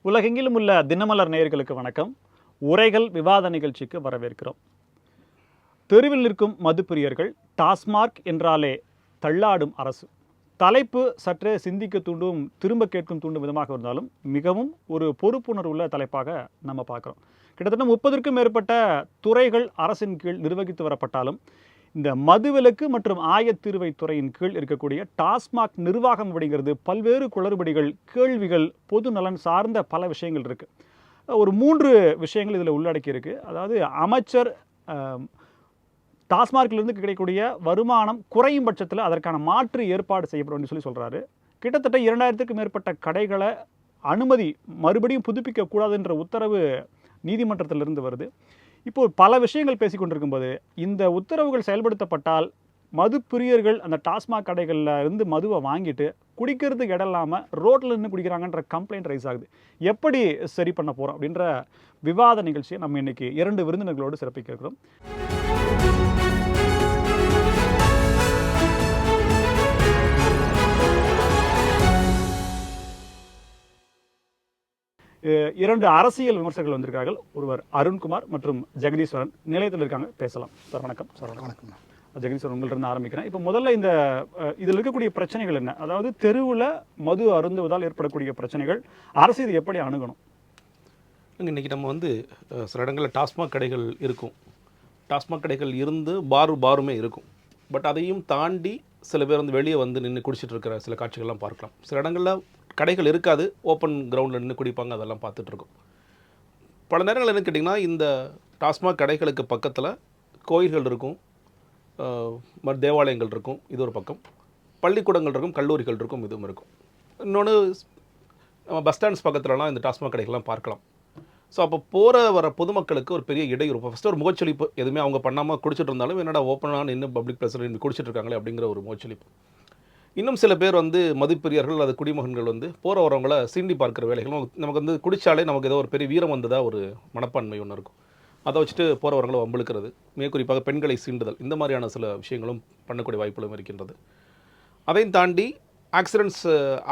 உலகெங்கிலும் உள்ள தினமலர் நேயர்களுக்கு வணக்கம். உரைகள் விவாத நிகழ்ச்சிக்கு வரவேற்கிறோம். தெருவில் நிற்கும் மதுப்பிரியர்கள், டாஸ்மாக் என்றாலே தள்ளாடும் அரசு. தலைப்பு சற்றே சிந்திக்க தூண்டும், திரும்ப கேட்கும் தூண்டும் விதமாக இருந்தாலும் மிகவும் ஒரு பொறுப்புணர்வுள்ள தலைப்பாக நம்ம பார்க்குறோம். கிட்டத்தட்ட 30க்கும் மேற்பட்ட துறைகள் அரசின் கீழ் நிர்வகித்து வரப்பட்டாலும் இந்த மதுவிலக்கு மற்றும் ஆயத்தீர்வை துறையின் கீழ் இருக்கக்கூடிய டாஸ்மாக் நிர்வாகம் அப்படிங்கிறது பல்வேறு குளறுபடிகள், கேள்விகள், பொது நலன் சார்ந்த பல விஷயங்கள் இருக்குது. ஒரு 3 விஷயங்கள் இதில் உள்ளடக்கி இருக்குது. அதாவது அமைச்சர் டாஸ்மார்க்கிலிருந்து கிடைக்கக்கூடிய வருமானம் குறையும் பட்சத்தில் அதற்கான மாற்று ஏற்பாடு செய்யப்படும் சொல்லி சொல்கிறாரு. கிட்டத்தட்ட 2000க்கும் மேற்பட்ட கடைகளை அனுமதி மறுபடியும் புதுப்பிக்கக்கூடாதுன்ற உத்தரவு நீதிமன்றத்திலிருந்து வருது. இப்போது பல விஷயங்கள் பேசி கொண்டிருக்கும்போது இந்த உத்தரவுகள் செயல்படுத்தப்பட்டால் மது பிரியர்கள் அந்த டாஸ்மாக் கடைகளில் இருந்து மதுவை வாங்கிட்டு குடிக்கிறதுக்கு இடம் இல்லாமல் ரோட்டில் நின்று குடிக்கிறாங்கன்ற கம்ப்ளைண்ட் ரைஸ் ஆகுது. எப்படி சரி பண்ண போகிறோம் அப்படின்ற விவாத நிகழ்ச்சியை நம்ம இன்றைக்கி 2 விருந்தினர்களோடு சிறப்பிக்க இருக்கிறோம். இரண்டு அரசியல் விமர்சகர்கள் வந்திருக்கார்கள். ஒருவர் அருண்குமார் மற்றும் ஜெகதீஸ்வரன் நிலையத்தில் இருக்காங்க, பேசலாம். சார் வணக்கம். சார் வணக்கம். ஜெகதீஸ்வரன் உங்கள்கிட்ட ஆரம்பிக்கிறேன். இப்போ முதல்ல இதில் இருக்கக்கூடிய பிரச்சனைகள் என்ன? அதாவது தெருவில் மது அருந்துவதால் ஏற்படக்கூடிய பிரச்சனைகள், அரசு இது எப்படி அணுகணும்? இன்றைக்கி நம்ம சில இடங்களில் டாஸ்மாக் கடைகள் இருக்கும். டாஸ்மாக் கடைகள் இருந்து பாருமே இருக்கும். பட் அதையும் தாண்டி சில பேர் வெளியே நின்று குடிச்சிட்டு இருக்கிற சில காட்சிகள்லாம் பார்க்கலாம். சில இடங்களில் கடைகள் இருக்காது, ஓப்பன் கிரவுண்டில் நின்று குடிப்பாங்க, அதெல்லாம் பார்த்துட்ருக்கோம். பல நேரங்கள் என்ன கேட்டிங்கன்னா, இந்த டாஸ்மாக் கடைகளுக்கு பக்கத்தில் கோயில்கள் இருக்கும், தேவாலயங்கள் இருக்கும், இது ஒரு பக்கம், பள்ளிக்கூடங்கள் இருக்கும், கல்லூரிகள் இருக்கும், இதுவும் இருக்கும். இன்னொன்று நம்ம பஸ் ஸ்டாண்ட்ஸ் பக்கத்துலலாம் இந்த டாஸ்மாக் கடைகள்லாம் பார்க்கலாம். ஸோ அப்போ வர பொதுமக்களுக்கு ஒரு பெரிய இடையூறு. ஃபஸ்ட்டு ஒரு முகச்சொலிப்பு, எதுவுமே அவங்க பண்ணாமல் குடிச்சிட்டு இருந்தாலும் என்னடா ஓப்பனாக இன்னும் பப்ளிக் பிளேஸில் குடிச்சிட்டு இருக்காங்களே அப்படிங்கிற ஒரு முகச்சொலிப்பு. இன்னும் சில பேர் மதுப்பிரியர்கள், அது குடிமகன்கள் போகிற வரவங்களை சீண்டி பார்க்குற வேலைகளும். நமக்கு குடித்தாலே நமக்கு ஏதோ ஒரு பெரிய வீரம் வந்ததாக ஒரு மனப்பான்மை ஒன்று இருக்கும். அதை வச்சுட்டு போகிற வரவங்களை வம்பிழுக்கிறது, மிக குறிப்பாக பெண்களை சீண்டுதல், இந்த மாதிரியான சில விஷயங்களும் பண்ணக்கூடிய வாய்ப்புகளும் இருக்கின்றது. அதையும் தாண்டி ஆக்சிடென்ட்ஸ்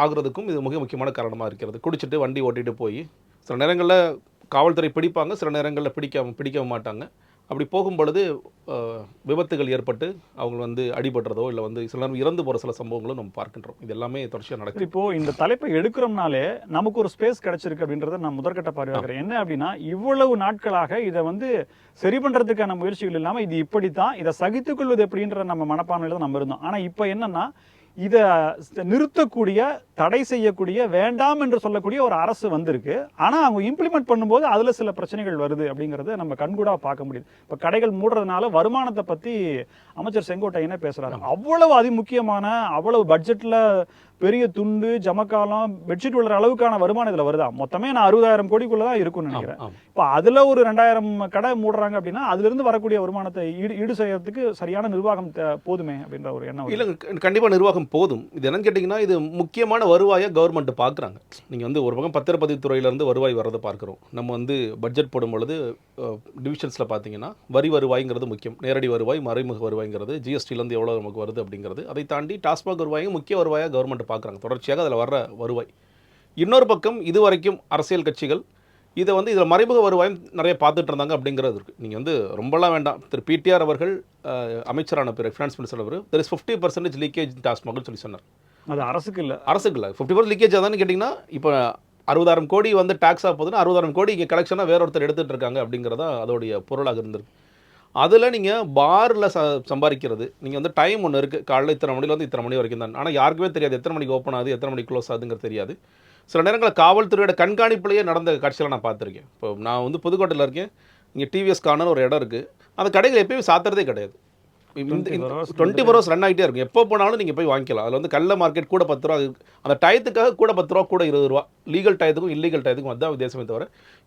ஆகுறதுக்கும் இது மிக முக்கியமான காரணமாக இருக்கிறது. குடிச்சிட்டு வண்டி ஓட்டிகிட்டு போய் சில நேரங்களில் காவல்துறை பிடிப்பாங்க, சில நேரங்களில் பிடிக்க மாட்டாங்க. அப்படி போகும் பொழுது விபத்துகள் ஏற்பட்டு அவங்க அடிபடுறதோ இல்லை சில நேரம் இறந்து போகிற சில சம்பவங்களும் நம்ம பார்க்கின்றோம். இது எல்லாமே தொடர்ச்சியாக நடக்குது. இப்போது இந்த தலைப்பை எடுக்கிறோம்னாலே நமக்கு ஒரு ஸ்பேஸ் கிடைச்சிருக்கு அப்படின்றத நான் முதற்கட்ட பார்வையாகிறேன். என்ன அப்படின்னா, இவ்வளவு நாட்களாக இதை சரி பண்ணுறதுக்கான முயற்சிகள் இல்லாமல் இது இப்படித்தான், இதை சகித்துக்கொள்வது எப்படின்ற நம்ம மனப்பான்மையில் தான் நம்ம இருந்தோம். ஆனால் இப்போ என்னென்னா, இதை நிறுத்தக்கூடிய, தடை செய்யக்கூடிய, வேண்டாம் என்று சொல்லக்கூடிய ஒரு அரசு வந்திருக்கு. ஆனால் அவங்க இம்ப்ளிமெண்ட் பண்ணும்போது அதில் சில பிரச்சனைகள் வருது அப்படிங்கிறத நம்ம கண்கூடாக பார்க்க முடியுது. இப்போ கடைகள் மூடுறதுனால வருமானத்தை பற்றி அமைச்சர் செங்கோட்டையனே பேசுகிறாரு. அவ்வளவு அதிமுக்கியமான, அவ்வளவு பட்ஜெட்டில் பெரிய துண்டு, ஜமக்காலம், பெட்ஷீட் விழுற அளவுக்கான வருமானம் இதில் வருதா? மொத்தமே நான் 60,000 கோடிக்குள்ளே தான் இருக்குன்னு நினைக்கிறேன். இப்போ அதில் ஒரு 2000 கடை மூடுறாங்க அப்படின்னா அதிலிருந்து வரக்கூடிய வருமானத்தை ஈடு செய்யறதுக்கு சரியான நிர்வாகம் போதுமே அப்படின்ற ஒரு எண்ணம். இல்லை, கண்டிப்பாக நிர்வாகம் போதும். இது என்னன்னு கேட்டிங்கன்னா, இது முக்கியமான வருவாயை கவர்மெண்ட் பார்க்குறாங்க. நீங்கள் ஒரு பக்கம் பத்திரப்பதிவு துறையிலேருந்து வருவாய் வர்றதை பார்க்குறோம். நம்ம பட்ஜெட் போடும் பொழுது டிவிஷன்ஸில் பார்த்தீங்கன்னா வருவாய்ங்கிறது முக்கியம். நேரடி வருவாய், மறைமுக வருவாய்ங்கிறது, ஜிஎஸ்டிலேருந்து எவ்வளோ நமக்கு வருது அப்படிங்கிறது. அதை தாண்டி டாஸ்மாக் வருவாயும் முக்கிய வருவாயாக கவர்மெண்ட் பார்க்குறாங்க. தொடர்ச்சியாக அதில் வர்ற வருவாய். இன்னொரு பக்கம் இதுவரைக்கும் அரசியல் கட்சிகள் இதை இதில் மறைமுக வருவாயும் நிறைய பார்த்துட்டு இருந்தாங்க அப்படிங்கிறது இருக்குது. நீங்கள் ரொம்பலாம் வேண்டாம். திரு பிடிஆர் அவர்கள் அமைச்சரான பிறகு, ஃபினான்ஸ் மினிஸ்டர் அவர், தெர் இஸ் 50% லீக்கேஜ் டாஸ்மாக்னு சொல்லி சொன்னார். அது அரசுக்கு இல்லை 50% லீக்கேஜ் ஆதான்னு கேட்டிங்கன்னா, இப்போ 60,000 கோடி டாக்ஸாக போகுதுன்னா 60,000 கோடி இங்கே கலெக்ஷனாக வேற ஒருத்தர் எடுத்துகிட்டு இருக்காங்க அப்படிங்கிறதா அதோடைய பொருளாக இருந்திருக்கு. அதில் நீங்கள் பாரில் சம்பாதிக்கிறது, நீங்கள் டைம் ஒன்று இருக்குது, காலையில் இத்தனை மணிலேருந்து இத்தனை மணி வரைக்கும் தான். ஆனால் யாருக்குமே தெரியாது எத்தனை மணிக்கு ஓப்பன் ஆகுது, எத்தனை மணிக்கு க்ளோஸ் ஆகுதுங்கிறது தெரியாது. சில நேரங்களில் காவல்துறையோட கண்காணிப்புலேயே நடந்த காட்சிகளை நான் பார்த்துருக்கேன். இப்போ நான் புதுக்கோட்டையில் இருக்கேன். இங்கே டிவிஎஸ் கார்னர்னு ஒரு இடம் இருக்குது. அந்த கடைகள் எப்பயுமே சாத்துறதே கிடையாது. 24 hours ரன் ஆகிட்டே இருக்கும். எப்போ போனாலும் நீங்கள் போய் வாங்கிக்கலாம். அதில் கள்ள மார்க்கெட் கூட 10 ரூபா, அந்த டயத்துக்காக கூட 10 ரூபா, கூட 20 ரூபா. லீகல் டயத்துக்கும் இல்லீகல் டயத்துக்கும் அதுதான் வித்தியாசமே தவிர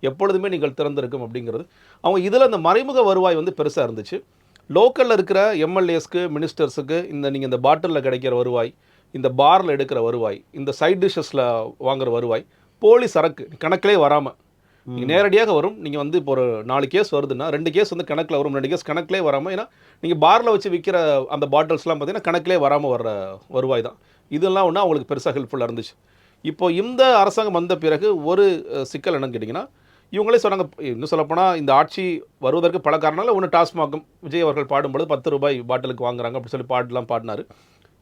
எப்பொழுதுமே நீங்கள் திறந்திருக்கும் அப்படிங்கிறது. அவங்க இதில் அந்த மறைமுக வருவாய் பெருசாக இருந்துச்சு. லோக்கலில் இருக்கிற எம்எல்ஏஸ்க்கு, மினிஸ்டர்ஸுக்கு நீங்கள் இந்த பாட்டிலில் கிடைக்கிற வருவாய், இந்த பாரில் எடுக்கிற வருவாய், இந்த சைட் டிஷ்ஷஸில் வாங்குகிற வருவாய், போலி சரக்கு கணக்கிலே வராமல் நீங்கள் நேரடியாக வரும். நீங்கள் இப்போ ஒரு 4 கேஸ் வருதுன்னா 2 கேஸ் கணக்கில் வரும், 2 கேஸ் கணக்கிலே வராமல். ஏன்னா நீங்கள் பாரில் வச்சு விற்கிற அந்த பாட்டில்ஸ்லாம் பார்த்தீங்கன்னா கணக்கிலே வராமல் வர்ற வருவாய் தான். இதெல்லாம் அவங்களுக்கு பெருசாக ஹெல்ப்ஃபுல்லாக இருந்துச்சு. இப்போ இந்த அரசாங்கம் வந்த பிறகு ஒரு சிக்கல் என்னன்னு கேட்டிங்கன்னா, இவங்களே சொன்னாங்க, இன்னும் சொல்லப்போனால் இந்த ஆட்சி வருவதற்கு பல காரணங்கள். ஒன்று டாஸ்மாகும், விஜய் அவர்கள் பாடும்பொழுது ₹10 பாட்டிலுக்கு வாங்குறாங்க அப்படின்னு சொல்லி பாட்டுலாம் பாடினார்.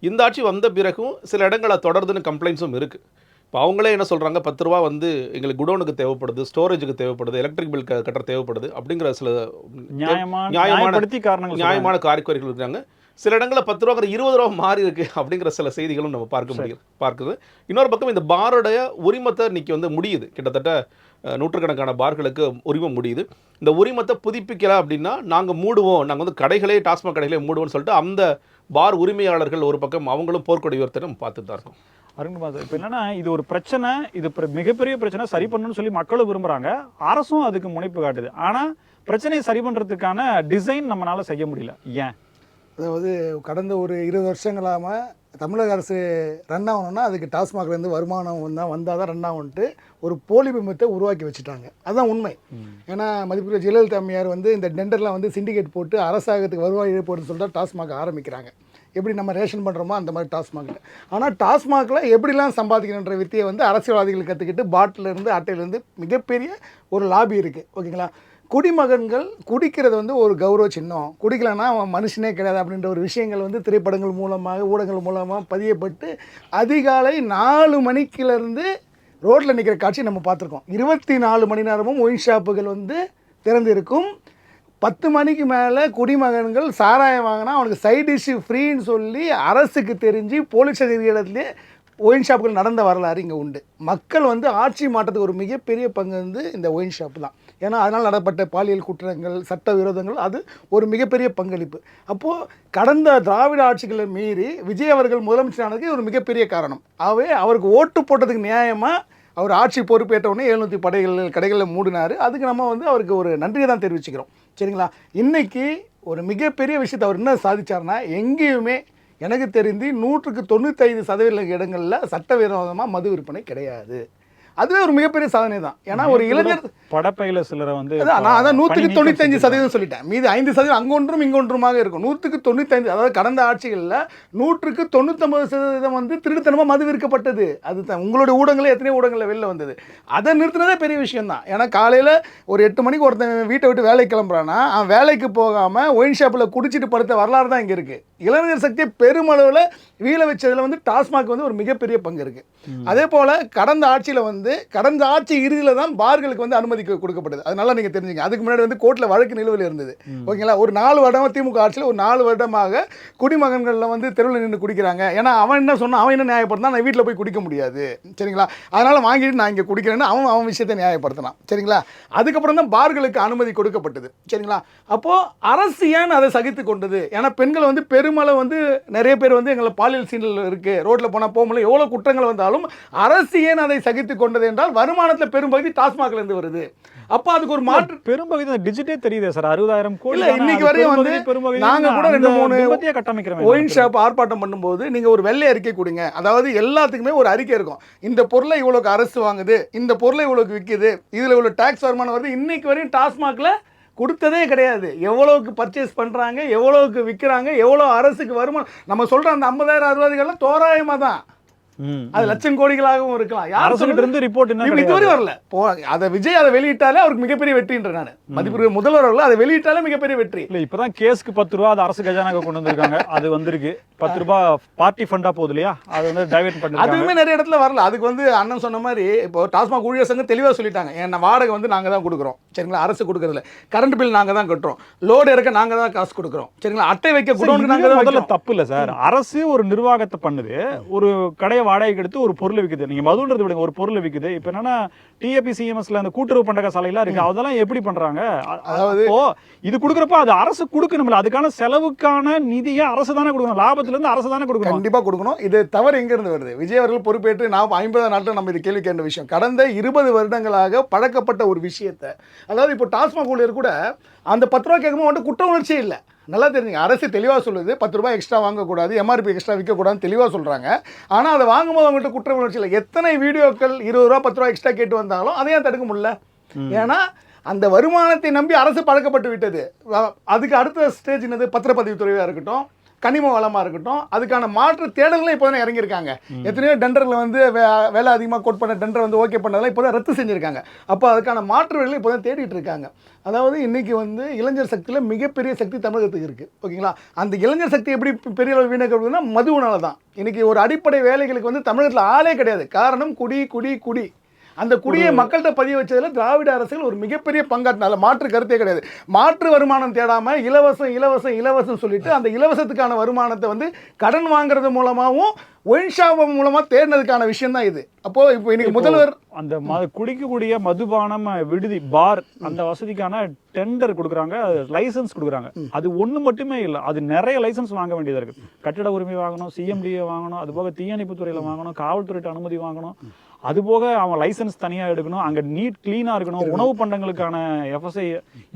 இந்த ஆட்சி வந்த பிறகும் சில இடங்களை தொடருதுன்னு கம்ப்ளைண்ட்ஸும் இருக்குது. இப்போ அவங்களே என்ன சொல்கிறாங்க, ₹10 வந்து எங்களுக்கு குடோனுக்கு தேவைப்படுது, ஸ்டோரேஜுக்கு தேவைப்படுது, எலக்ட்ரிக் பில் கட்ட தேவைப்படுது அப்படிங்கிற சில நியாயமான காரிக்கோரிகள் இருக்கிறாங்க. சில இடங்களில் ₹10 ₹20 மாறி இருக்கு அப்படிங்கிற சில செய்திகளும் நம்ம பார்க்குது. இன்னொரு பக்கம் இந்த பாரோடைய உரிமத்தை இன்னைக்கு வந்து முடியுது, கிட்டத்தட்ட நூற்றுக்கணக்கான பார்களுக்கு உரிமம் முடியுது. இந்த உரிமத்தை புதுப்பிக்கல அப்படின்னா நாங்கள் மூடுவோம், நாங்கள் வந்து கடைகளே டாஸ்மாக் கடைகளே மூடுவோம்னு சொல்லிட்டு அந்த பார் உரிமையாளர்கள் ஒரு பக்கம் அவங்களும் போர்க்கொடி உயர்த்தி நம்ம பார்த்துட்டு தான் இருக்கோம். அருண்குமார், இப்போ என்னன்னா இது ஒரு பிரச்சனை, இது மிகப்பெரிய பிரச்சனை, சரி பண்ணணும்னு சொல்லி மக்களும் விரும்புறாங்க, அரசும் அதுக்கு முனைப்பு காட்டுது. ஆனா பிரச்சனையை சரி பண்றதுக்கான டிசைன் நம்மளால செய்ய முடியல. ஏன்? அதாவது கடந்த ஒரு 20 வருஷங்களாக தமிழக அரசு ரன் ஆகணும்னா அதுக்கு டாஸ்மாக்லேருந்து வருமானம் வந்தால் தான் ரன் ஆகும்ட்டு ஒரு போலி பிம்பத்தை உருவாக்கி வச்சுட்டாங்க. அதுதான் உண்மை. ஏன்னா மதிப்புக்குரிய ஜெயலலிதா அம்மையார் வந்து இந்த டெண்டர்லாம் வந்து சிண்டிகேட் போட்டு அரசாங்கத்துக்கு வருவாய் போட்டுன்னு சொல்லிட்டு டாஸ்மாக் ஆரம்பிக்கிறாங்க. எப்படி நம்ம ரேஷன் பண்ணுறோமோ அந்த மாதிரி டாஸ்மாகில். ஆனால் டாஸ்மாகில் எப்படிலாம் சம்பாதிக்கணுன்ற வித்தியை வந்து அரசியல்வாதிகள் கற்றுக்கிட்டு பாட்டிலேருந்து அட்டையிலேருந்து மிகப்பெரிய ஒரு லாபி இருக்குது. ஓகேங்களா? குடிமகன்கள் குடிக்கிறது வந்து ஒரு கௌரவ சின்னம், குடிக்கலைன்னா அவன் மனுஷனே கிடையாது அப்படின்ற ஒரு விஷயங்கள் வந்து திரைப்படங்கள் மூலமாக ஊடகங்கள் மூலமாக பதியப்பட்டு அதிகாலை 4 மணிக்கிலேருந்து ரோட்டில் நிற்கிற காட்சி நம்ம பார்த்துருக்கோம். 24 மணி நேரமும் ஒயின் ஷாப்புகள் வந்து திறந்திருக்கும். 10 மணிக்கு மேலே குடிமகன்கள் சாராயம் வாங்கினா அவனுக்கு சைட் டிஷ்ஷு ஃப்ரீன்னு சொல்லி அரசுக்கு தெரிஞ்சு போலீஸ் அதிகாரத்திலே ஒயின் ஷாப்புகள் நடந்த வரலாறு இங்கே உண்டு. மக்கள் வந்து ஆட்சி மாற்றத்துக்கு ஒரு மிகப்பெரிய பங்கு வந்து இந்த ஒயின் ஷாப்பு தான். ஏன்னா அதனால் நடப்பட்ட பாலியல் குற்றங்கள், சட்ட விரோதங்கள், அது ஒரு மிகப்பெரிய பங்களிப்பு. அப்போது கடந்த திராவிட ஆட்சிகளை மீறி விஜய் அவர்கள் முதலமைச்சரானதுக்கு ஒரு மிகப்பெரிய காரணம். ஆகவே அவருக்கு ஓட்டு போட்டதுக்கு நியாயமாக அவர் ஆட்சி பொறுப்பேற்றவுடனே 710 கடைகளில் மூடினார். அதுக்கு நம்ம வந்து அவருக்கு ஒரு நன்றியை தான் தெரிவிச்சுக்கிறோம். சரிங்களா? இன்றைக்கி ஒரு மிகப்பெரிய விஷயத்தை அவர் என்ன சாதிச்சார்னா, எங்கேயுமே எனக்கு தெரிந்து 195% இடங்களில் சட்டவிரோதமாக மது விற்பனை கிடையாது. அதுவே ஒரு மிகப்பெரிய சாதனை தான். ஏன்னா ஒரு இளைஞர் படப்பையில சிலரை வந்து நான் அதான் 195% சொல்லிட்டேன். மீது 5% அங்கொன்றும் இங்கொன்றுமாக இருக்கும். 195, அதாவது கடந்த ஆட்சிகளில் 199% வந்து திருடுத்தனமாக மது விற்கப்பட்டது. அது தான் உங்களுடைய ஊடகங்களே எத்தனையோ ஊடகங்களில் வெளில வந்தது. அதை நிறுத்தினதே பெரிய விஷயம் தான். ஏன்னா காலையில் ஒரு 8 மணிக்கு ஒருத்தன் வீட்டை விட்டு வேலைக்கு கிளம்புறான்னா அவன் வேலைக்கு போகாமல் ஒயின் ஷாப்பில் குடிச்சிட்டு படுத்த வரலாறு தான் இங்கே இருக்குது. இளைஞர் சக்தியை பெருமளவில் வீழ வச்சதில் வந்து டாஸ்மாக் வந்து ஒரு மிகப்பெரிய பங்கு இருக்குது. அதே போல் கடந்த ஆட்சியில் வந்து கடந்த ஆட்சி இறுதியில் தான் பார்களுக்கு வந்து அனுமதி கொடுக்கப்பட்டது. அதனால நீங்கள் தெரிஞ்சுங்க. அதுக்கு முன்னாடி வந்து கோர்ட்டில் வழக்கு நிலுவையில் இருந்தது. ஓகேங்களா? ஒரு 4 வருடமாக திமுக ஆட்சியில் ஒரு 4 வருடமாக குடிமகன்களில் வந்து தெருவில் நின்று குடிக்கிறாங்க. ஏன்னா அவன் என்ன சொன்னான், அவன் என்ன நியாயப்படுத்தினா, நான் வீட்டில் போய் குடிக்க முடியாது. சரிங்களா? அதனால் வாங்கிட்டு நான் இங்கே குடிக்கிறேன்னு அவன் விஷயத்தை நியாயப்படுத்தினான். சரிங்களா? அதுக்கப்புறம் தான் பார்களுக்கு அனுமதி கொடுக்கப்பட்டது. சரிங்களா? அப்போது அரசு ஏன் அதை சகித்து கொண்டது? ஏன்னா பெண்கள் வந்து பெருமளவு வந்து நிறைய பேர் வந்து எங்களை பாலியல் சீனில் இருக்குது, ரோட்டில் போனால் போக முடியல, எவ்வளோ குற்றங்கள் வந்தாலும் அரசு ஏன் அதை சகித்து கொண்டது என்றால் வருமானத்தில் பெரும்பகுதி டாஸ்மாக்லேருந்து வருது. அப்போ அதுக்கு ஒரு மாற்று பெரும்பகுதி டிஜிட்டே தெரியுது சார். 60,000 கோடி இல்லை இன்னைக்கு வரையும் வந்து நாங்கள் கூட 2-3 கட்டமைக்கிறோம். ஒயின் ஷாப் ஆர்ப்பாட்டம் பண்ணும்போது நீங்கள் ஒரு வெள்ளை அறிக்கை கொடுங்க. அதாவது எல்லாத்துக்குமே ஒரு அறிக்கை இருக்கும். இந்த பொருளை இவ்வளோக்கு அரசு வாங்குது, இந்த பொருளை இவ்வளோக்கு விற்குது, இதில் இவ்வளோ டாக்ஸ் வருமானம் வருது. இன்னைக்கு வரையும் டாஸ்மாகில் கொடுத்ததே கிடையாது. எவ்வளோக்கு பர்ச்சேஸ் பண்ணுறாங்க, எவ்வளோக்கு விற்கிறாங்க, எவ்வளோ அரசுக்கு வருமானம். நம்ம சொல்கிற அந்த 50,000 60,000 தோராயமாக தான். அது லட்சம் கோடிகளாகவும் இருக்கலாம். இதுவரை வரல. அதை விஜய் அதை வெளியிட்டாலே அவருக்கு மிகப்பெரிய வெற்றின்ற நான் மதிப்பு முதல்வர் அவர்கள் அதை வெளியிட்டாலே மிகப்பெரிய வெற்றி. இல்ல இப்பதான் கேஸ்க்கு ₹10 அது அரசு கஜானாக்கு கொண்டு வந்திருக்காங்க. அது வந்திருக்கு. ₹10 பார்ட்டி ஃபண்டா போகுது இல்லையா? அது வந்து டைவர்ட் பண்ணி அதுவுமே நிறைய இடத்துல வரல. அதுக்கு வந்து அண்ணன் சொன்ன மாதிரி இப்போ டாஸ்மாக் ஊழியர் சங்கம் தெளிவாக சொல்லிட்டாங்க, ஏன்னா வாடகை வந்து நாங்கள் தான் கொடுக்குறோம். சரிங்களா? அரசு கொடுக்கறதில்ல. கரண்ட் பில் நாங்கள் தான் கட்டுறோம், லோடு இறக்க நாங்கள் தான் காசு கொடுக்குறோம். சரிங்களா? அட்டை வைக்க குடோனுக்கு நாங்கள் தான். முதல்ல தப்பு இல்லை சார். அரசு ஒரு நிர்வாகத்தை பண்ணுது, ஒரு கடையை வாடகைக்கு எடுத்து ஒரு பொருளை விற்குது. நீங்க மதுன்றது விடுங்க, ஒரு பொருளை விற்குது. இப்ப என்னன்னா டிஏபிசிஎம்எஸ்ல அந்த கூட்டுறவு பண்டக சாலையெல்லாம் இருக்கு, அதெல்லாம் எப்படி பண்றாங்க? அதாவது இது கொடுக்குறப்ப அது அரசு கொடுக்கணும்ல, அதுக்கான செலவுக்கான நிதியை அரசு தானே கொடுக்கணும், லாபத்துல இருந்து அரசு தானே கொடுக்கணும். கண்டிப்பா கொடுக்கணும். இது தவறு எங்க இருந்து வருது? விஜய் அவர்கள் பொறுப்பேற்று நான் 50 நாட்டில் நம்ம இது கேள்வி கேட்ட விஷயம். கடந்த 20 வருடங்களாக பழக்கப்பட்ட ஒரு விஷயத்தை, அதாவது இப்போ டாஸ்மாக் ஊழியர் கூட அந்த ₹10 கேட்கும்போது வந்து குற்ற உணர்ச்சியே இல்லை. நல்லா தெரிஞ்சுங்க. அரசு தெளிவாக சொல்லுது ₹10 எக்ஸ்ட்ரா வாங்கக்கூடாது, எம்ஆர்பி எக்ஸ்ட்ரா விற்கக்கூடாதுன்னு தெளிவாக சொல்கிறாங்க. ஆனால் அதை வாங்கும்போது அவங்கள்ட்ட குற்ற உணர்ச்சி இல்லை. எத்தனை வீடியோக்கள் ₹20 ₹10 எக்ஸ்ட்ரா கேட்டு வந்தாலும் அதையும் தடுக்க முடியல. ஏன்னா அந்த வருமானத்தை நம்பி அரசு பழக்கப்பட்டு விட்டது. அதுக்கு அடுத்த ஸ்டேஜ் என்னது? பத்திரப்பதிவு துறையாக இருக்கட்டும், கனிம வளமாக இருக்கட்டும், அதுக்கான மாற்று தேடல்கள் இப்போ தான் இறங்கியிருக்காங்க. எத்தனையோ டெண்டரில் வந்து வேலை அதிகமாக கோட் பண்ண டெண்டர் வந்து ஓகே பண்ணதெல்லாம் இப்போ தான் ரத்து செஞ்சுருக்காங்க. அப்போ அதுக்கான மாற்று வழிகளை இப்போ தான் தேடிட்டு இருக்காங்க. அதாவது இன்றைக்கி வந்து இளைஞர் சக்தியில் மிகப்பெரிய சக்தி தமிழகத்துக்கு இருக்குது. ஓகேங்களா? அந்த இளைஞர் சக்தி எப்படி பெரிய அளவு வீணாக்கப்படுதுன்னா மதுவினால தான். இன்றைக்கி ஒரு அடிப்படை வேலைகளுக்கு வந்து தமிழகத்தில் ஆளே கிடையாது. காரணம் குடி குடி குடி. அந்த குடியை மக்கள்கிட்ட பதிய வச்சதில் திராவிட அரசுகள் ஒரு மிகப்பெரிய பங்காற்றினால மாற்று கருத்தே கிடையாது. மாற்று வருமானம் தேடாமல் இலவசம் இலவசம் இலவசம் சொல்லிட்டு அந்த இலவசத்துக்கான வருமானத்தை வந்து கடன் வாங்குறது மூலமாகவும் ஒயின் ஷாப் மூலமாக தேடினதுக்கான விஷயம் தான் இது. அப்போ இப்போ இன்னைக்கு முதல்வர் அந்த குடிக்கக்கூடிய மதுபானம் விடுதி பார் அந்த வசதிக்கான டெண்டர் கொடுக்குறாங்க, லைசன்ஸ் கொடுக்குறாங்க. அது ஒன்று மட்டுமே இல்லை, அது நிறைய லைசன்ஸ் வாங்க வேண்டியதாக இருக்குது. கட்டிட உரிமை வாங்கணும், சிஎம்டிஏ வாங்கணும், அதுபோக தீயணைப்பு துறையில் வாங்கணும், காவல்துறையிட்ட அனுமதி வாங்கணும், அதுபோக அவன் லைசன்ஸ் தனியாக எடுக்கணும், அங்கே நீட் கிளீனாக இருக்கணும், உணவு பண்டங்களுக்கான எஃப்எஸ்ஐ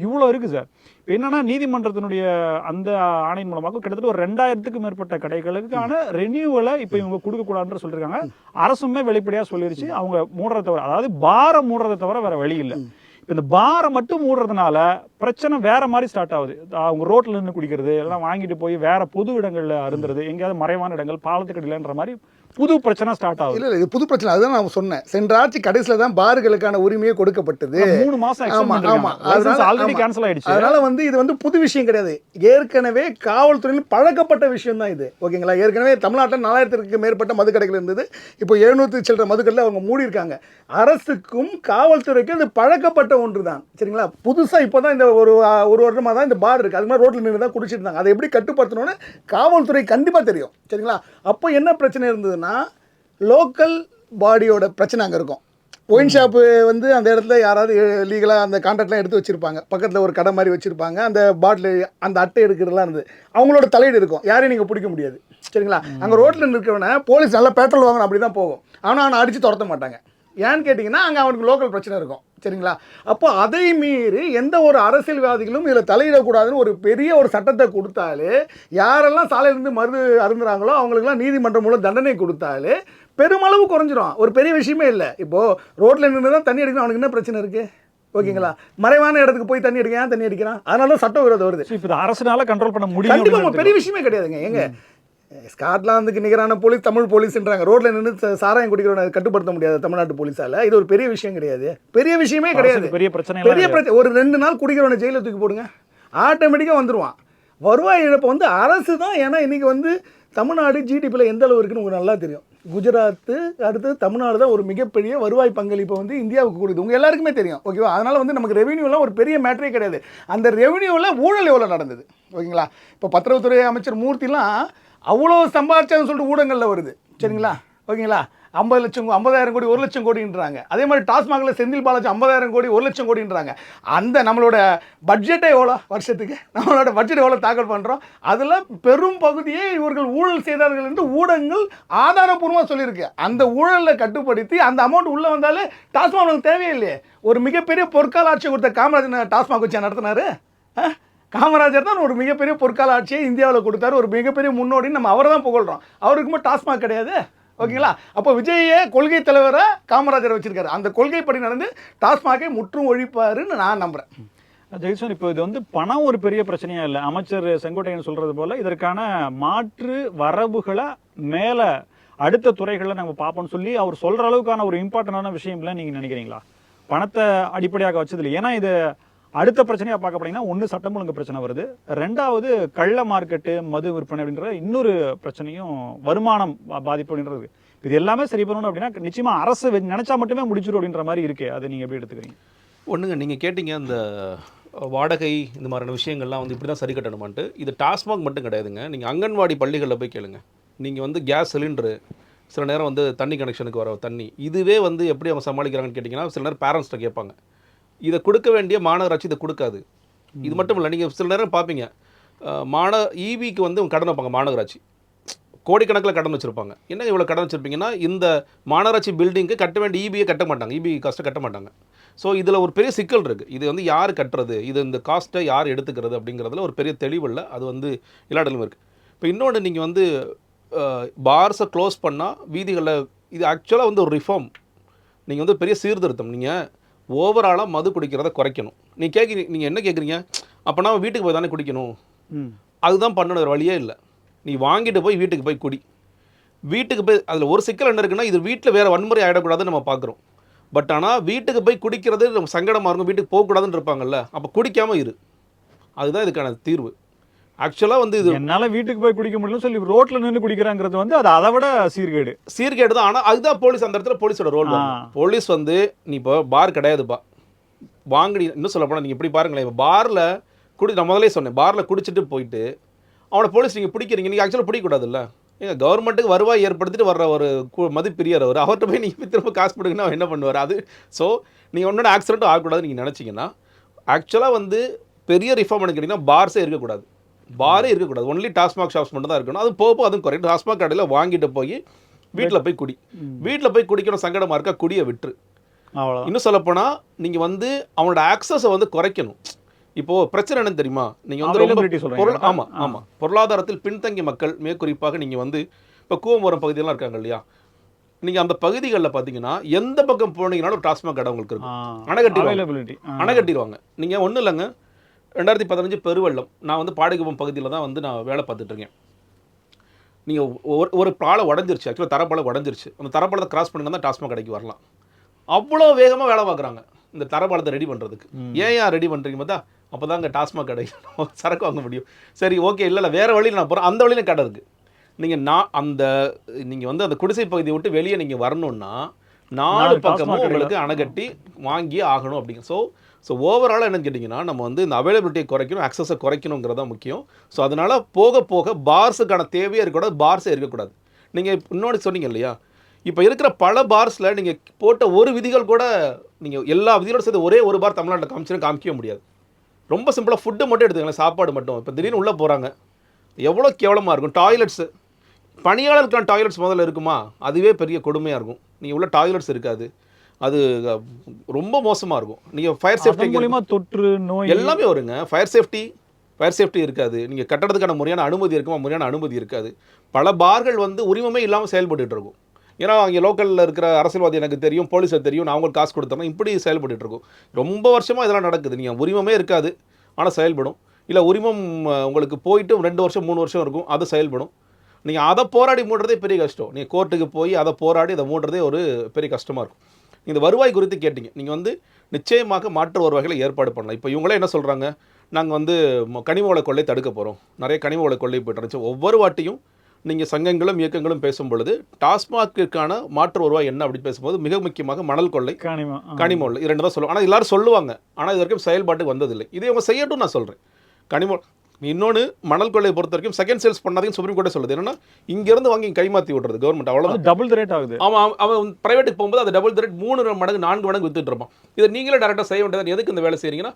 இவ்வளோ இருக்குது சார். இப்போ என்னன்னா நீதிமன்றத்தினுடைய அந்த ஆணையின் மூலமாக கிட்டத்தட்ட ஒரு 2000க்கும் மேற்பட்ட கடைகளுக்கான ரெனியூவலை இப்போ இவங்க கொடுக்கக்கூடாதுன்னு சொல்லியிருக்காங்க. அரசுமே வெளிப்படையாக சொல்லிருச்சு அவங்க மூடுறதை தவிர, அதாவது பாரை மூடுறதை தவிர வேற வழி இல்லை. இப்போ இந்த பாரை மட்டும் மூடுறதுனால பிரச்சனை வேற மாதிரி ஸ்டார்ட் ஆகுது. அவங்க ரோட்டில் நின்று குடிக்கிறது, எல்லாம் வாங்கிட்டு போய் வேற பொது இடங்களில் அருந்துறது, எங்கேயாவது மறைவான இடங்கள் பாலத்துக்கடியிலன்ற மாதிரி புது பிரச்சனை ஸ்டார்ட் ஆகுது. இல்லை இது புது பிரச்சனை. அதுதான் நான் சொன்னேன், சென்ற ஆட்சி கடைசியில் தான் பார்களுக்கான உரிமையே கொடுக்கப்பட்டது. 3 மாசம் ஆல்ரெடி கேன்சல் ஆயிடுச்சு. அதனால வந்து இது வந்து புது விஷயம் கிடையாது. ஏற்கனவே காவல்துறையில் பழக்கப்பட்ட விஷயம் தான் இது. ஓகேங்களா? ஏற்கனவே தமிழ்நாட்டில் 4000க்கும் மேற்பட்ட மதுக்கடைகள் இருந்தது. இப்போ 700 சில்லற மதுக்கடையில் அவங்க மூடி இருக்காங்க. அரசுக்கும் காவல்துறைக்கும் இது பழக்கப்பட்ட ஒன்று தான். சரிங்களா? புதுசாக இப்போ தான் இந்த ஒரு வருடமாக தான் இந்த பார் இருக்குது. அது மாதிரி ரோட்டில் நின்று தான் குடிச்சிட்டு இருந்தாங்க. அதை எப்படி கட்டுப்படுத்தணும்னு காவல்துறை கண்டிப்பாக தெரியும். சரிங்களா? அப்போ என்ன பிரச்சனை இருந்ததுன்னா லோக்கல் பாடியோட பிரச்சனை அங்கே இருக்கும். ஒயின் ஷாப்பு வந்து அந்த இடத்துல யாராவது லீகலாக அந்த கான்ட்ராக்ட்லாம் எடுத்து வச்சுருப்பாங்க, பக்கத்தில் ஒரு கடை மாதிரி வச்சுருப்பாங்க, அந்த பாட்டில் அந்த அட்டை எடுக்கிறதுலாம் இருந்து அவங்களோட தலையீடு இருக்கும். யாரையும் நீங்கள் பிடிக்க முடியாது. சரிங்களா? அங்கே ரோட்டில் நிற்கிறவன போலீஸ் நல்லா பெட்ரோல் வாங்கணும் அப்படி தான் போகும். ஆனால் அவனை அடித்து துரத்த மாட்டாங்க. ஏன்னு கேட்டிங்கன்னா அங்கே அவனுக்கு லோக்கல் பிரச்சனை இருக்கும். சரிங்களா? அப்போ அதை மீறி எந்த ஒரு அரசியல்வாதிகளும் இதில் தலையிடக்கூடாதுன்னு ஒரு பெரிய ஒரு சட்டத்தை கொடுத்தாலே, யாரெல்லாம் சாலையிலேருந்து மருந்து அருந்துறாங்களோ அவங்களுக்குலாம் நீதிமன்றம் மூலம் தண்டனை கொடுத்தாலே பெருமளவு குறைஞ்சிரும். ஒரு பெரிய விஷயமே இல்லை. இப்போது ரோட்டில் நின்று தான் தண்ணி அடிக்கணும், அவனுக்கு என்ன பிரச்சனை இருக்குது? ஓகேங்களா? மறைவான இடத்துக்கு போய் தண்ணி அடிக்க ஏன் தண்ணி அடிக்கிறான்? அதனால தான் சட்ட விரோதம் வருது. இப்போ அரசுனால கண்ட்ரோல் பண்ண முடியும். கண்டிப்பாக பெரிய விஷயமே கிடையாதுங்க. எங்க ஸ்காட்லாந்துக்கு நிகரான போலீஸ் தமிழ் போலீஸ்ன்றாங்க. ரோட்டில் நின்று சாராயம் குடிக்கிறவனை கட்டுப்படுத்த முடியாது தமிழ்நாட்டு போலீஸால். இது ஒரு பெரிய விஷயம் கிடையாது. பெரிய விஷயமே கிடையாது. பெரிய பிரச்சனை. ஒரு 2 நாள் குடிக்கிறவனை ஜெயிலில் தூக்கி போடுங்க, ஆட்டோமேட்டிக்காக வந்துடுவான். வருவாய் இழப்பு வந்து அரசு தான். ஏன்னா இன்றைக்கி வந்து தமிழ்நாடு ஜிடிபியில் எந்த அளவு இருக்குன்னு உங்களுக்கு நல்லா தெரியும். குஜராத்து அடுத்து தமிழ்நாடு தான் ஒரு மிகப்பெரிய வருவாய் பங்களிப்பை வந்து இந்தியாவுக்கு கொடுக்குது. உங்கள் எல்லாருக்குமே தெரியும். ஓகேவா? அதனால் வந்து நமக்கு ரெவென்யூலாம் ஒரு பெரிய மேட்டரே கிடையாது. அந்த ரெவென்யூவில் ஊழல் எவ்வளோ நடந்தது? ஓகேங்களா? இப்போ பத்திரத்துறை அமைச்சர் மூர்த்திலாம் அவ்வளோ சம்பாதிச்சான்னு சொல்லிட்டு ஊடகங்களில் வருது. சரிங்களா? ஓகேங்களா? 50 லட்சம் 50,000 கோடி 1 லட்சம் கோடின்றாங்க. அதே மாதிரி டாஸ்மாகில் செந்தில் பாலாஜி 50,000 கோடி 1 லட்சம் கோடின்றாங்க. அந்த நம்மளோட பட்ஜெட்டை எவ்வளோ வருஷத்துக்கு நம்மளோட பட்ஜெட் எவ்வளோ தாக்கல் பண்ணுறோம்? அதில் பெரும் பகுதியே இவர்கள் ஊழல் செய்தார்கள் என்று ஊடகங்கள் ஆதாரப்பூர்வமாக சொல்லியிருக்கு. அந்த ஊழலை கட்டுப்படுத்தி அந்த அமௌண்ட் உள்ளே வந்தாலே டாஸ்மாக் நமக்கு தேவையில்லையே. ஒரு மிகப்பெரிய பொற்கால ஆட்சி கொடுத்த காமராஜர் டாஸ்மாக் வச்சு நடத்தினாரு. காமராஜர் தான் ஒரு மிகப்பெரிய பொற்கால ஆட்சியை இந்தியாவில் கொடுத்தாரு. ஒரு மிகப்பெரிய முன்னோடின்னு நம்ம அவரை தான் புகழ்கிறோம். அவருக்குமே டாஸ்மாக் கிடையாது. ஓகேங்களா? அப்போ விஜயே கொள்கை தலைவரை காமராஜர் வச்சிருக்காரு. அந்த கொள்கைப்படி நடந்து டாஸ்மாகை முற்றும் ஒழிப்பாருன்னு நான் நம்புறேன். ஜெகதீஷன், இப்போ இது வந்து பணம் ஒரு பெரிய பிரச்சனையா இல்லை. அமைச்சர் செங்கோட்டையன் சொல்றது போல இதற்கான மாற்று வரவுகளை மேல அடுத்த துறைகளில் நம்ம பார்ப்போம்னு சொல்லி அவர் சொல்ற அளவுக்கான ஒரு இம்பார்ட்டன்டான விஷயம் இல்லை நீங்க நினைக்கிறீங்களா? பணத்தை அடிப்படையாக வச்சது இல்லை. ஏன்னா இது அடுத்த பிரச்சனையாக பார்க்க போனீங்கன்னா ஒன்று சட்டம் ஒழுங்கு பிரச்சனை வருது, 2வது கள்ள மார்க்கெட்டு மது விற்பனை அப்படின்ற இன்னொரு பிரச்சனையும் வருமானம் பாதிப்பு அப்படின்றது. இது எல்லாமே சரி பண்ணணும் அப்படின்னா நிச்சயமா அரசு நினைச்சா மட்டுமே முடிச்சிடும் அப்படின்ற மாதிரி இருக்கு. அது நீங்க எப்படி எடுத்துக்கிறீங்க? ஒன்றுங்க, நீங்கள் கேட்டீங்க அந்த வாடகை இந்த மாதிரியான விஷயங்கள்லாம் வந்து இப்படி தான் சரி கட்டணுமான்ட்டு. இது டாஸ்மாக் மட்டும் கிடையாதுங்க. நீங்கள் அங்கன்வாடி பள்ளிகளில் போய் கேளுங்க. நீங்கள் வந்து கேஸ் சிலிண்டரு, சில நேரம் வந்து தண்ணி கனெக்ஷனுக்கு வர தண்ணி, இதுவே வந்து எப்படி அவங்க சமாளிக்கிறாங்கன்னு கேட்டிங்கன்னா சில நேரம் பேரண்ட்ஸ்கிட்ட கேட்பாங்க. இதை கொடுக்க வேண்டிய மாநகராட்சி இதை கொடுக்காது. இது மட்டும் இல்லை, நீங்கள் சில நேரம் பார்ப்பீங்க ஈபிக்கு வந்து கடன் வைப்பாங்க மாநகராட்சி, கோடிக்கணக்கில் கடன் வச்சுருப்பாங்க. என்ன இவ்வளோ கடன் வச்சுருப்பீங்கன்னா இந்த மாநகராட்சி பில்டிங்க்கு கட்ட வேண்டிய ஈபியை கட்ட மாட்டாங்க, ஈபி காஸ்ட்டை கட்ட மாட்டாங்க. ஸோ இதில் ஒரு பெரிய சிக்கல் இருக்குது. இது வந்து யார் கட்டுறது, இது இந்த காஸ்ட்டை யார் எடுத்துக்கிறது அப்படிங்கிறதுல ஒரு பெரிய தெளிவில்லை. அது வந்து எல்லா இடமும் இருக்குது. இப்போ இன்னொன்று, நீங்கள் வந்து பார்ஸை க்ளோஸ் பண்ணால் வீதிகளில், இது ஆக்சுவலாக வந்து ஒரு ரிஃபார்ம். நீங்கள் வந்து பெரிய சீர்திருத்தம். நீங்கள் ஓவராலாக மது குடிக்கிறத குறைக்கணும். நீங்கள் என்ன கேட்குறீங்க? அப்போனா வீட்டுக்கு போய் தானே குடிக்கணும், அதுதான் பண்ணணும், ஒரு வழியே இல்லை. நீ வாங்கிட்டு போய் வீட்டுக்கு போய் குடி. வீட்டுக்கு போய் அதில் ஒரு சிக்கல் என்ன இருக்குன்னா, இது வீட்டில் வேறு வன்முறை ஆகிடக்கூடாதுன்னு நம்ம பார்க்குறோம். பட் ஆனால் வீட்டுக்கு போய் குடிக்கிறது நம்ம சங்கடமாக இருக்கும், வீட்டுக்கு போகக்கூடாதுன்னு இருப்பாங்கல்ல, அப்போ குடிக்காமல் இரு. அதுதான் இதுக்கான தீர்வு. ஆக்சுவலாக வந்து இது என்னால வீட்டுக்கு போய் குடிக்க முடியலன்னு சொல்லி ரோட்ல நின்று குடிக்கிறாங்கிறது வந்து அது அதை விட சீர்கேடு. சீர்கேடு தான். ஆனால் அதுதான் போலீஸ் அந்த இடத்துல போலீஸோட ரோல். போலீஸ் வந்து நீ இப்போ பார் கிடையாதுப்பா வாங்கி, இன்னும் சொல்ல போனால் நீங்கள் இப்படி பாருங்களேன், இப்போ பாரில் நான் முதலே சொன்னேன், பாரில் குடிச்சிட்டு போயிட்டு அவனை போலீஸ் நீங்கள் பிடிக்கிறீங்க, நீங்கள் ஆக்சுவலாக பிடிக்கக்கூடாதுல்ல. எங்கள் கவர்மெண்ட்டுக்கு வருவாய் ஏற்படுத்திட்டு வர்ற ஒரு மதிப்பிரியர் அவர், அவர்கிட்ட போய் நீங்கள் திரும்ப காசு கொடுங்கன்னா அவர் என்ன பண்ணுவார்? அது ஸோ நீங்கள் ஒன்றோட ஆக்சிடென்ட்டும் ஆகக்கூடாதுன்னு நீங்கள் நினச்சிங்கன்னா ஆக்சுவலாக வந்து பெரிய ரிஃபார்ம் கேட்டிங்கன்னா பார்ஸே இருக்கக்கூடாது, பாரே இருக்கக்கூடாது, ஒன்லி டாஸ்மாக் ஷாப்ஸ் மட்டும் தான் இருக்கணும். அது போக அதுவும் குறையும். டாஸ்மாக் கடையில் வாங்கிட்டு போய் வீட்டில் போய் குடி, வீட்டில் போய் குடிக்கணும், சங்கடமாக இருக்கா, குடியை விட்டுரு. இன்னும் சொல்லப்போனால் நீங்கள் வந்து அவனோட ஆக்சஸை வந்து குறைக்கணும். இப்போது பிரச்சனை என்னன்னு தெரியுமா, நீங்கள் வந்து ஆமாம் பொருளாதாரத்தில் பின்தங்கிய மக்கள், மிக குறிப்பாக நீங்கள் வந்து இப்போ கூவம்புரம் பகுதியெல்லாம் இருக்காங்க இல்லையா, நீங்கள் அந்த பகுதிகளில் பார்த்தீங்கன்னா எந்த பக்கம் போனீங்கன்னாலும் டாஸ்மாக் கடை உங்களுக்கு இருக்கும், அணைகட்டிடுவாங்க. நீங்கள் ஒன்றும் இல்லைங்க, 2015 பெருவெள்ளம், நான் வந்து பாடைக்குப்பம் பகுதியில் தான் வந்து நான் வேலை பார்த்துட்ருக்கேன். நீங்கள் ஒரு பாலம் உடஞ்சிருச்சு, ஆக்சுவலாக தரப்பாலம் உடஞ்சிருச்சு, அந்த தரப்பாலத்தை கிராஸ் பண்ணி தான் டாஸ்மாக் கடைக்கு வரலாம். அவ்வளோ வேகமாக வேலை பார்க்குறாங்க இந்த தரப்பாலத்தை ரெடி பண்ணுறதுக்கு. ஏன் ரெடி பண்ணுறீங்க பார்த்தா, அப்போ தான் அங்கே டாஸ்மாக் கடை சரக்கு வாங்க முடியும். சரி ஓகே, இல்லை வேறு வழியில் நான் போகிறேன், அந்த வழியில் கடை இருக்குது. நீங்கள் வந்து அந்த குடிசை பகுதியை விட்டு வெளியே நீங்கள் வரணுன்னா 4 பக்கமும் உங்களுக்கு அணைகட்டி வாங்கி ஆகணும் அப்படிங்க. ஸோ ஓவராலாக என்னன்னு கேட்டிங்கன்னா, நம்ம வந்து இந்த அவைலபிலிட்டியை குறைக்கணும், அக்சஸை குறைக்கணுங்கிறது தான் முக்கியம். ஸோ அதனால் போக போக பார்ஸுக்கான தேவையே இருக்கக்கூடாது, பார்ஸே இருக்கக்கூடாது. நீங்கள் இன்னொன்று சொன்னீங்க இல்லையா, இப்போ இருக்கிற பல பார்ஸில் நீங்கள் போட்ட ஒரு விதிகள் கூட நீங்கள் எல்லா விதிகளோட சேர்த்து ஒரே ஒரு பார் தமிழ்நாட்டில் காமிக்கவே முடியாது. ரொம்ப சிம்பிளாக ஃபுட்டு மட்டும் எடுத்துக்கலாம், சாப்பாடு மட்டும். இப்போ திடீர்னு உள்ளே போகிறாங்க, எவ்வளோ கேவலமாக இருக்கும். டாய்லெட்ஸு, பணியாளருக்கான டாய்லெட்ஸ் முதல்ல இருக்குமா, அதுவே பெரிய கொடுமையாக இருக்கும். நீங்கள் உள்ள டாய்லெட்ஸ் இருக்காது, அது ரொம்ப மோசமாக இருக்கும். நீங்கள் ஃபயர் சேஃப்டி மூலமா தொற்று நோய் எல்லாமே வருங்க. ஃபயர் சேஃப்டி இருக்காது. நீங்கள் கட்டடத்துக்கான முறையான அனுமதி இருக்குமா, முறையான அனுமதி இருக்காது. பல பார்கள் வந்து உரிமமே இல்லாமல் செயல்பட்டு இருக்கும். ஏன்னா அங்கே லோக்கலில் இருக்கிற அரசியல்வாதி எனக்கு தெரியும், போலீஸை தெரியும், நான் அவங்களுக்கு காசு கொடுத்தேன்னா இப்படி செயல்பட்டு இருக்கும். ரொம்ப வருஷமாக இதெல்லாம் நடக்குது. நீங்கள் உரிமமே இருக்காது ஆனால் செயல்படும், இல்லை உரிமம் உங்களுக்கு போயிட்டு 2 வருஷம் 3 வருஷம் இருக்கும், அது செயல்படும். நீங்கள் அதை போராடி மூடுறதே பெரிய கஷ்டம். நீங்கள் கோர்ட்டுக்கு போய் அதை போராடி அதை மூடுறதே ஒரு பெரிய கஷ்டமாக இருக்கும். இந்த வருவாய் குறித்து கேட்டிங்க, நீங்கள் வந்து நிச்சயமாக மாற்று வருவாய்களை ஏற்பாடு பண்ணலாம். இப்போ இவங்களே என்ன சொல்கிறாங்க, நாங்கள் வந்து கனிம வள கொள்ளை தடுக்க போகிறோம், நிறைய கனிம வள கொள்ளை போய்ட்டு இருந்துச்சு. ஒவ்வொரு வாட்டியும் நீங்கள் சங்கங்களும் இயக்கங்களும் பேசும் பொழுது டாஸ்மாகிற்கான மாற்று வருவாய் என்ன அப்படின்னு பேசும்போது மிக முக்கியமாக மணல் கொள்ளை, கனிம வளை, 2 தான் சொல்லுவாங்க. ஆனால் எல்லாரும் சொல்லுவாங்க, ஆனால் இது வரைக்கும் செயல்பாட்டுக்கு வந்ததில்லை. இதை அவங்க செய்யட்டும் நான் சொல்கிறேன். கனிம இன்னொன்று மணல் கொள்ளையை பொறுத்த வரைக்கும் செகண்ட் சேல்ஸ் பண்ணாதீங்கன்னு சுப்ரீம் கோர்ட்டே சொல்லுது. என்னன்னா இங்கேருந்து வாங்கி கைமாற்றி விடுறது கவர்மெண்ட், அவ்வளோதான். டபுள் த ரேட் ஆகுது. அவன் பிரைவேட்டுக்கு போகும்போது அது டபுள் த ரேட் 3 மடங்கு 4 மடங்கு வித்துட்டு இருப்பான். இதை நீங்களே டேரெக்டாக செய்ய வேண்டியது. எதுக்கு இந்த வேலை செய்கிறீங்கன்னா,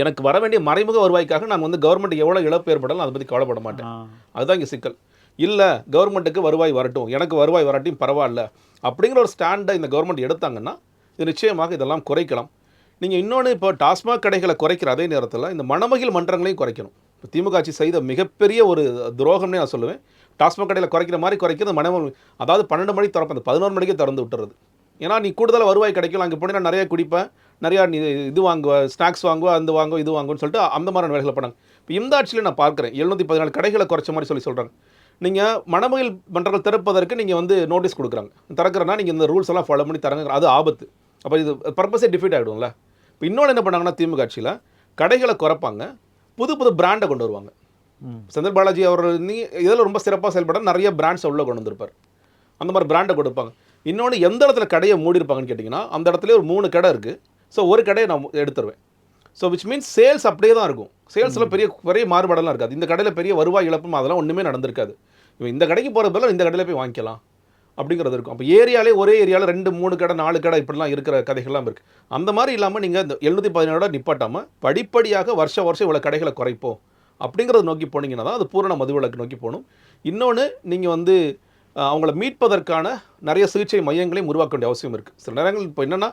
எனக்கு வர வேண்டிய மறைமுக வருவாய்க்காக நான் வந்து கவர்மெண்ட் எவ்வளோ இழப்பு ஏற்பட்டாலும் அதை பற்றி கவலைப்பட மாட்டேன். அதுதான் இங்கே சிக்கல். இல்லை கவர்மெண்ட்டுக்கு வருவாய் வரட்டும், எனக்கு வருவாய் வராட்டியும் பரவாயில்ல அப்படிங்கிற ஒரு ஸ்டாண்டை இந்த கவர்மெண்ட் எடுத்தாங்கன்னா இது நிச்சயமாக இதெல்லாம் குறைக்கலாம். நீங்கள் இன்னொன்று, இப்போ டாஸ்மாக் கடைகளை குறைக்கிற அதே நேரத்தில் இந்த மணமகிழ் மன்றங்களையும் குறைக்கணும். இப்போ திமுக ஆட்சி செய்த மிகப்பெரிய ஒரு துரோகம்னே நான் சொல்லுவேன். டாஸ்மாக் கடையில் குறைக்கிற மாதிரி குறைக்கிறது மணமகிழ், அதாவது 12 மணிக்கு திறப்பேன், 11 மணிக்கே திறந்து விட்டுறது. ஏன்னா நீ கூடுதலாக வருவாய் கிடைக்கும், அங்கே போனீங்கன்னா நிறைய குடிப்பேன், நிறையா நீ இது வாங்குவேன், ஸ்நாக்ஸ் வாங்குவேன், அந்த வாங்குவோம் இது வாங்குவோன்னு சொல்லிட்டு அந்த மாதிரி வேலைகளை பண்ணாங்க. இப்போ இந்த ஆட்சியில் நான் பார்க்குறேன் 714 கடைகளை குறைச்ச மாதிரி சொல்கிறாங்க. நீங்கள் மணமகிழ் மன்றங்கள் திறப்பதற்கு நீங்கள் வந்து நோட்டீஸ் கொடுக்குறாங்க, திறக்கிறனா நீங்கள் இந்த ரூல்ஸ் எல்லாம் ஃபாலோ பண்ணி தரங்க, அது ஆபத்து. அப்போ இது பர்பஸே டிஃபீட் ஆகிடும்ல. இப்போ இன்னொன்று என்ன பண்ணாங்கன்னா, திமுக ஆட்சியில் கடைகளை குறைப்பாங்க, புது புது பிராண்டை கொண்டு வருவாங்க. செந்தில் பாலாஜி அவர் இதில் ரொம்ப சிறப்பாக செயல்பட நிறைய பிராண்ட்ஸை உள்ளே கொண்டு வந்திருப்பார், அந்த மாதிரி பிராண்டை கொடுப்பாங்க. இன்னொன்று, எந்த இடத்துல கடையை மூடிருப்பாங்கன்னு கேட்டிங்கன்னா, அந்த இடத்துல ஒரு 3 கடை இருக்குது. ஸோ ஒரு கடையை நான் எடுத்துருவேன். ஸோ விச் மீன்ஸ் சேல்ஸ் அப்படியே தான் இருக்கும், சேல்ஸில் பெரிய மாறுபாடெல்லாம் இருக்காது. இந்த கடையில் பெரிய வருவாய் இழப்பும் அதெல்லாம் ஒன்றுமே நடந்திருக்காது. இப்போ இந்த கடைக்கு போகிற பதிலாக இந்த கடையில் போய் வாங்கிக்கலாம் அப்படிங்கிறது இருக்கும். அப்போ ஏரியாலே ஒரே ஏரியாவில் 2 3 கடை 4 கடை இப்படிலாம் இருக்கிற கதைகள்லாம் இருக்குது. அந்த மாதிரி இல்லாமல் நீங்கள் இந்த 717 நிப்பாட்டாமல் படிப்படியாக வருஷம் இவ்வளோ கடைகளை குறைப்போம் அப்படிங்கிறத நோக்கி போனீங்கன்னா தான் அது பூரண மதுவிலக்கு நோக்கி போகணும். இன்னொன்று, நீங்கள் வந்து அவங்கள மீட்பதற்கான நிறைய சிகிச்சை மையங்களையும் உருவாக்க வேண்டிய அவசியம் இருக்குது. சில நேரங்கள் இப்போ என்னென்னா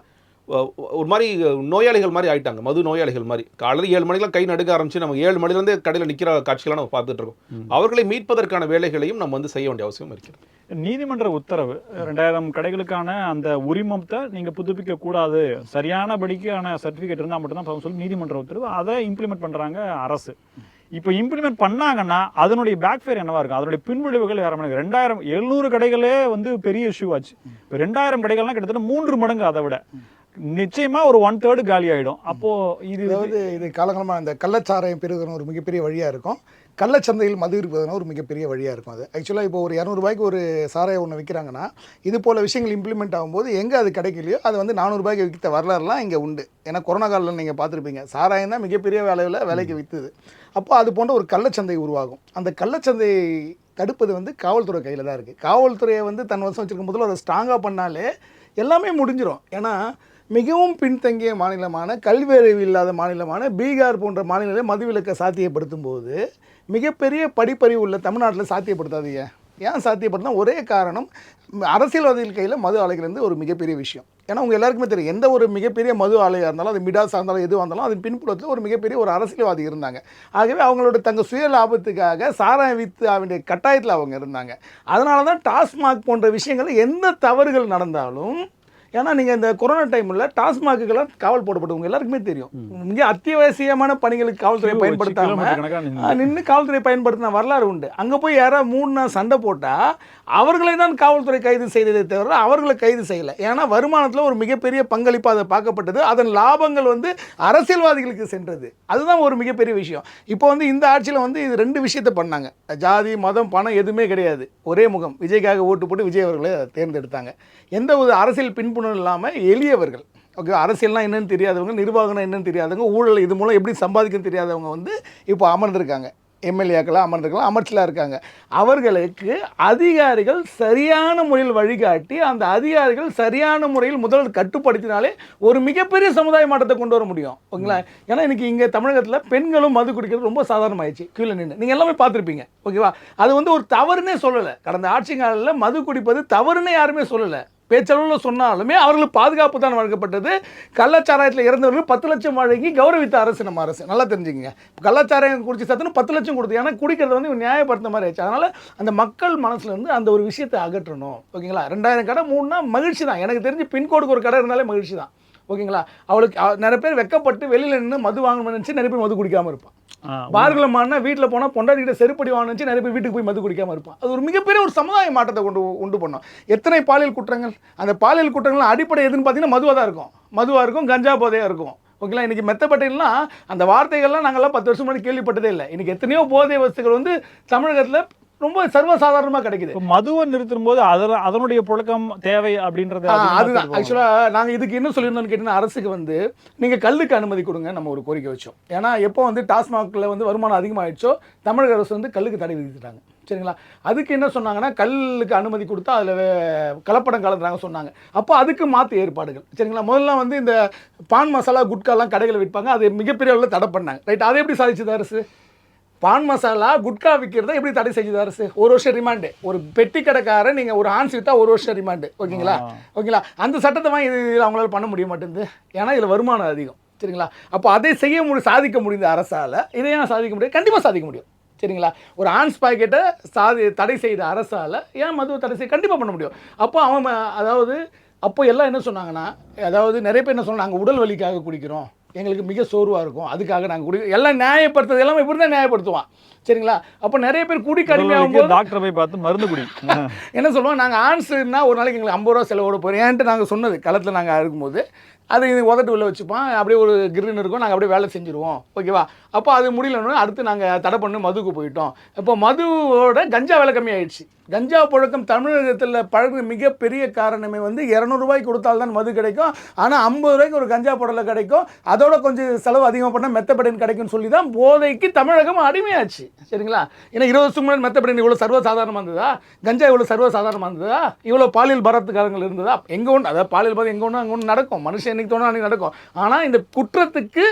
ஒரு மாதிரி நோயாளிகள் மாதிரி ஆகிட்டாங்க, மது நோயாளிகள் மாதிரி. காலையில் 7 மணிக்கெலாம் கை நடுக்க ஆரம்பிச்சு நம்ம 7 மணிலேருந்தே கடையில் நிற்கிற காட்சிகளாக நம்ம பார்த்துட்டு இருக்கோம். அவர்களை மீட்பதற்கான வேலைகளையும் நம்ம வந்து செய்ய வேண்டிய அவசியம் இருக்கிறது. நீதிமன்ற உத்தரவு 2000 கடைகளுக்கான அந்த உரிமத்தை நீங்கள் புதுப்பிக்க கூடாது, சரியான படிக்கான சர்டிஃபிகேட் இருந்தால் மட்டும்தான் சொல்லி நீதிமன்ற உத்தரவு, அதை இம்ப்ளிமெண்ட் பண்ணுறாங்க அரசு. இப்போ இம்ப்ளிமெண்ட் பண்ணாங்கன்னா அதனுடைய பேக் ஃபேர் என்னவா இருக்கும், அதனுடைய பின்விளைவுகள் வேற மாதிரி. 2700 கடைகளே வந்து பெரிய இஷ்யூ ஆச்சு. இப்போ 2000 கடைகள்லாம் கிட்டத்தட்ட 3 மடங்கு அதை விட. நிச்சயமா ஒரு 1/3 காலி ஆயிடும். அப்போ இது காலங்காலமாக இந்த கள்ளச்சாராயம் பெருகிற ஒரு மிகப்பெரிய வழியாக இருக்கும். கள்ளச்சந்தையில் மது இருப்பதுனா ஒரு மிகப்பெரிய வழியாக இருக்கும். அது ஆக்சுவலாக இப்போ ஒரு 200 ரூபாய்க்கு ஒரு சாராயம் ஒன்று விற்கிறாங்கன்னா, இது போல் விஷயங்கள் இம்ப்ளிமெண்ட் ஆகும்போது எங்கே அது கிடைக்கலையோ அது வந்து 400 ரூபாய்க்கு விற்கிற வரலாறுலாம் இங்கே உண்டு. ஏன்னா கொரோனா காலில் நீங்கள் பார்த்துருப்பீங்க, சாராயம் தான் மிகப்பெரிய விலைக்கு விற்றுது. அப்போ அது போன்ற ஒரு கள்ளச்சந்தை உருவாகும். அந்த கள்ளச்சந்தையை தடுப்பது வந்து காவல்துறை கையில் தான் இருக்குது. காவல்துறையை வந்து தன் வசம் வச்சுருக்கும் போதில் அதை ஸ்ட்ராங்காக பண்ணாலே எல்லாமே முடிஞ்சிடும். ஏன்னா மிகவும் பின்தங்கிய மாநிலமான, கல்வி அறிவு இல்லாத மாநிலமான பீகார் போன்ற மாநிலங்களில் மதுவிலக்கை சாத்தியப்படுத்தும் போது மிகப்பெரிய படிப்பறிவு உள்ள தமிழ்நாட்டில் சாத்தியப்படுத்தாதீங்க. ஏன் சாத்தியப்படுத்தினா ஒரே காரணம், அரசியல்வாதிகள் கையில் மது ஆலைகள் வந்து ஒரு மிகப்பெரிய விஷயம். ஏன்னா உங்கள் எல்லாருக்குமே தெரியும், எந்த ஒரு மிகப்பெரிய மது ஆலையாக இருந்தாலும், அது மிடாஸாக இருந்தாலும் எதுவாக இருந்தாலும் அதன் பின்புலத்தில் ஒரு மிகப்பெரிய ஒரு அரசியல்வாதி இருந்தாங்க. ஆகவே அவங்களோட தங்கள் சுய லாபத்துக்காக சாராயம் விற்று அவனுடைய கட்டாயத்தில் அவங்க இருந்தாங்க. அதனால தான் டாஸ்மாக் போன்ற விஷயங்கள் எந்த தவறுகள் நடந்தாலும், ஏன்னா நீங்கள் இந்த கொரோனா டைமில் டாஸ்மாக்குக்கெல்லாம் காவல் போடப்பட்டவங்க எல்லாருக்குமே தெரியும். மிக அத்தியாவசியமான பணிகளுக்கு காவல்துறை பயன்படுத்தாமல் நின்று காவல்துறை பயன்படுத்தின வரலாறு உண்டு. அங்கே போய் யாராவது 3 நாள் சண்டை போட்டால் அவர்களை தான் காவல்துறை கைது செய்ததை தவிர அவர்களை கைது செய்யலை. ஏன்னா வருமானத்தில் ஒரு மிகப்பெரிய பங்களிப்பு அதை பார்க்கப்பட்டது. அதன் லாபங்கள் வந்து அரசியல்வாதிகளுக்கு சென்றது. அதுதான் ஒரு மிகப்பெரிய விஷயம். இப்போ வந்து இந்த ஆட்சியில் வந்து இது 2 விஷயத்தை பண்ணாங்க. ஜாதி, மதம், பணம் எதுவுமே கிடையாது, ஒரே முகம். விஜய்க்காக ஓட்டு போட்டு விஜய் அவர்களை தேர்ந்தெடுத்தாங்க. எந்த ஒரு அரசியல் பின்புணம் இல்லாமல் எளியவர்கள், ஓகே, அரசியல்னா என்னன்னு தெரியாதவங்க, நிர்வாகம்னா என்னன்னு தெரியாதவங்க, ஊழல் இது மூலம் எப்படி சம்பாதிக்கணும்னு தெரியாதவங்க வந்து இப்போ அமர்ந்திருக்காங்க. எம்எல்ஏக்கெல்லாம் அமர்ந்திருக்கலாம், அமைச்சலாக இருக்காங்க. அவர்களுக்கு அதிகாரிகள் சரியான முறையில் வழிகாட்டி அந்த அதிகாரிகள் சரியான முறையில் முதல் கட்டுப்படுத்தினாலே ஒரு மிகப்பெரிய சமுதாய மாற்றத்தை கொண்டு வர முடியும். ஓகேங்களா? ஏன்னா இன்னைக்கு இங்கே தமிழகத்தில் பெண்களும் மது குடிக்கிறது ரொம்ப சாதாரணமாயிடுச்சு. கீழே நின்று நீங்கள் எல்லாமே பார்த்துருப்பீங்க. ஓகேவா? அது வந்து ஒரு தவறுனே சொல்லலை. கடந்த ஆட்சி காலத்தில் மது குடிப்பது தவறுன்னு யாருமே சொல்லலை. பேச்சளவில் சொன்னாலுமே அவர்களுக்கு பாதுகாப்பு தான் வழங்கப்பட்டது. கள்ளச்சாராயத்தில் இறந்தவர்கள் 10 லட்சம் வழங்கி கௌரவித்த அரசு நம்ம அரசு. நல்லா தெரிஞ்சுக்கங்க. கள்ளச்சாராயம் குடிச்சு சத்துன்னு 10 லட்சம் கொடுத்து, ஏன்னா குடிக்கிறது வந்து நியாயப்படுத்த மாதிரி ஆச்சு. அதனால் அந்த மக்கள் மனசுல இருந்து அந்த ஒரு விஷயத்தை அகற்றணும். ஓகேங்களா? 2000 கடை 3னா மகிழ்ச்சி தான். எனக்கு தெரிஞ்சு பின்கோடுக்கு ஒரு கடை இருந்தாலே மகிழ்ச்சி தான். ஓகேங்களா? அவளுக்கு நிறைய பேர் வெக்கப்பட்டு வெளியில் நின்று மது வாங்கணும்னு நினச்சி நிறைய பேர் மது குடிக்காமல் இருப்பான். பார்களை மாறினா வீட்டில் போனால் பொண்டாட்டிகிட்ட செருப்படி வாங்கினு நிறைய பேர் வீட்டுக்கு போய் மது குடிக்காமல் இருப்பான். அது ஒரு மிகப்பெரிய ஒரு சமுதாய மாற்றத்தை உண்டு பண்ணோம். எத்தனை பாலியல் குற்றங்கள், அந்த பாலியல் குற்றங்கள் அடிப்படை எதுன்னு பார்த்தீங்கன்னா மதுவாக இருக்கும், கஞ்சா போதையாக இருக்கும். ஓகேங்களா? இன்றைக்கி மெத்தப்பட்டைலாம் அந்த வார்த்தைகள்லாம் நாங்கள்லாம் 10 வருஷம் முன்னாடி கேள்விப்பட்டதே இல்லை. இன்றைக்கி எத்தனையோ போதை வஸ்துகள் வந்து தமிழகத்தில் ரொம்ப சர்வசாதாரணமாக கிடைக்குது. மதுவை நிறுத்தும் போது அதனுடைய புழக்கம் தேவை அப்படின்றது அதுதான். ஆக்சுவலாக நாங்கள் இதுக்கு என்ன சொல்லியிருந்தோம்னு கேட்டீங்கன்னா, அரசுக்கு வந்து நீங்கள் கல்லுக்கு அனுமதி கொடுங்க நம்ம ஒரு கோரிக்கை வச்சோம். ஏன்னா எப்போ வந்து டாஸ்மாகில் வந்து வருமானம் அதிகமாகிடுச்சோ தமிழக அரசு வந்து கல்லுக்கு தடை விதித்துட்டாங்க. சரிங்களா? அதுக்கு என்ன சொன்னாங்கன்னா, கல்லுக்கு அனுமதி கொடுத்தா அதில் கலப்படம் கலந்துறாங்க சொன்னாங்க. அப்போ அதுக்கு மாற்று ஏற்பாடுகள். சரிங்களா? முதல்ல வந்து இந்த பான் மசாலா, குட்காலாம் கடைகளை விற்பாங்க, அது மிகப்பெரிய அளவில் தடை பண்ணாங்க. ரைட்? அதை எப்படி சாதிச்சது அரசு? பான் மசாலா, குட்கா விற்கிறத எப்படி தடை செஞ்சது அரசு? 1 வருஷம் ரிமாண்டு. ஒரு பெட்டி கடைக்காரன் நீங்கள் ஒரு ஹான்ஸ் விற்றா 1 வருஷம் ரிமாண்டு. ஓகேங்களா? அந்த சட்டத்தை வாங்கி இது அவங்களால பண்ண முடிய மாட்டேங்குது. ஏன்னா இதில் வருமானம் அதிகம். சரிங்களா? அப்போ அதை சாதிக்க முடிந்த அரசால் இதை ஏன் சாதிக்க முடியும்? கண்டிப்பாக சாதிக்க முடியும். சரிங்களா? ஒரு ஆன்ஸ் பாக்கெட்டை தடை செய்த அரசால் ஏன் மதுவை தடை செய்ய கண்டிப்பாக பண்ண முடியும். அப்போ அப்போ எல்லாம் என்ன சொன்னாங்கன்னா, நிறைய பேர் என்ன சொன்னாங்க, நாங்கள் உடல் வலிக்காக குடிக்கிறோம், எங்களுக்கு மிக சோர்வாக இருக்கும், அதுக்காக நாங்கள் எல்லாம் நியாயப்படுத்துறது எல்லாமே இப்படி தான் நியாயப்படுத்துவான். சரிங்களா? அப்போ நிறைய பேர் குடி கடுமையாகும் போது டாக்டரை போய் பார்த்து மருந்து குடி என்ன சொல்லுவோம், நாங்கள் ஆன்ஸ்னா ஒரு நாளைக்கு எங்களுக்கு 50 ரூபா செலவோட போகிறோம் ஏன்ட்டு நாங்கள் சொன்னது. களத்தில் நாங்கள் இருக்கும்போது அது உதட்டு உள்ள வச்சுப்பான், அப்படியே ஒரு கிரின்னு இருக்கும், நாங்கள் அப்படியே வேலை செஞ்சுருவோம். ஓகேவா? அப்போ அது முடியலன்னு அடுத்து நாங்கள் தடை பண்ணி மதுவுக்கு போயிட்டோம். இப்போ மதுவோட கஞ்சா விலை கம்மியாயிடுச்சு. கஞ்சா புழக்கம் தமிழகத்தில் பழகிற மிகப்பெரிய காரணமே வந்து 200 ரூபாய்க்கு கொடுத்தால்தான் மது கிடைக்கும், ஆனால் 50 ரூபாய்க்கு ஒரு கஞ்சா புடலை கிடைக்கும், அதோட கொஞ்சம் செலவு அதிகமாக பண்ணால் மெத்தப்படைன் கிடைக்கும்னு சொல்லி தான் போதைக்கு தமிழகம் அடிமையாச்சு. சரிங்களா? ஏன்னா 20 வருஷம் முன்னாடி மெத்தப்படைன் இவ்வளோ சர்வசாதாரணமாக இருந்ததா? கஞ்சா இவ்வளோ சர்வசாதாரணமாக இருந்ததா? இவ்வளோ பாலியல் பரத்துக்காரங்கள் இருந்ததா? எங்கே ஒன்று, அதாவது பாலியல் பரத்து எங்கே ஒன்று அங்கே ஒன்று நடக்கும், மனுஷன் என்னைக்கு தோணும் அன்றைக்கி நடக்கும். ஆனால் இந்த குற்றத்துக்கு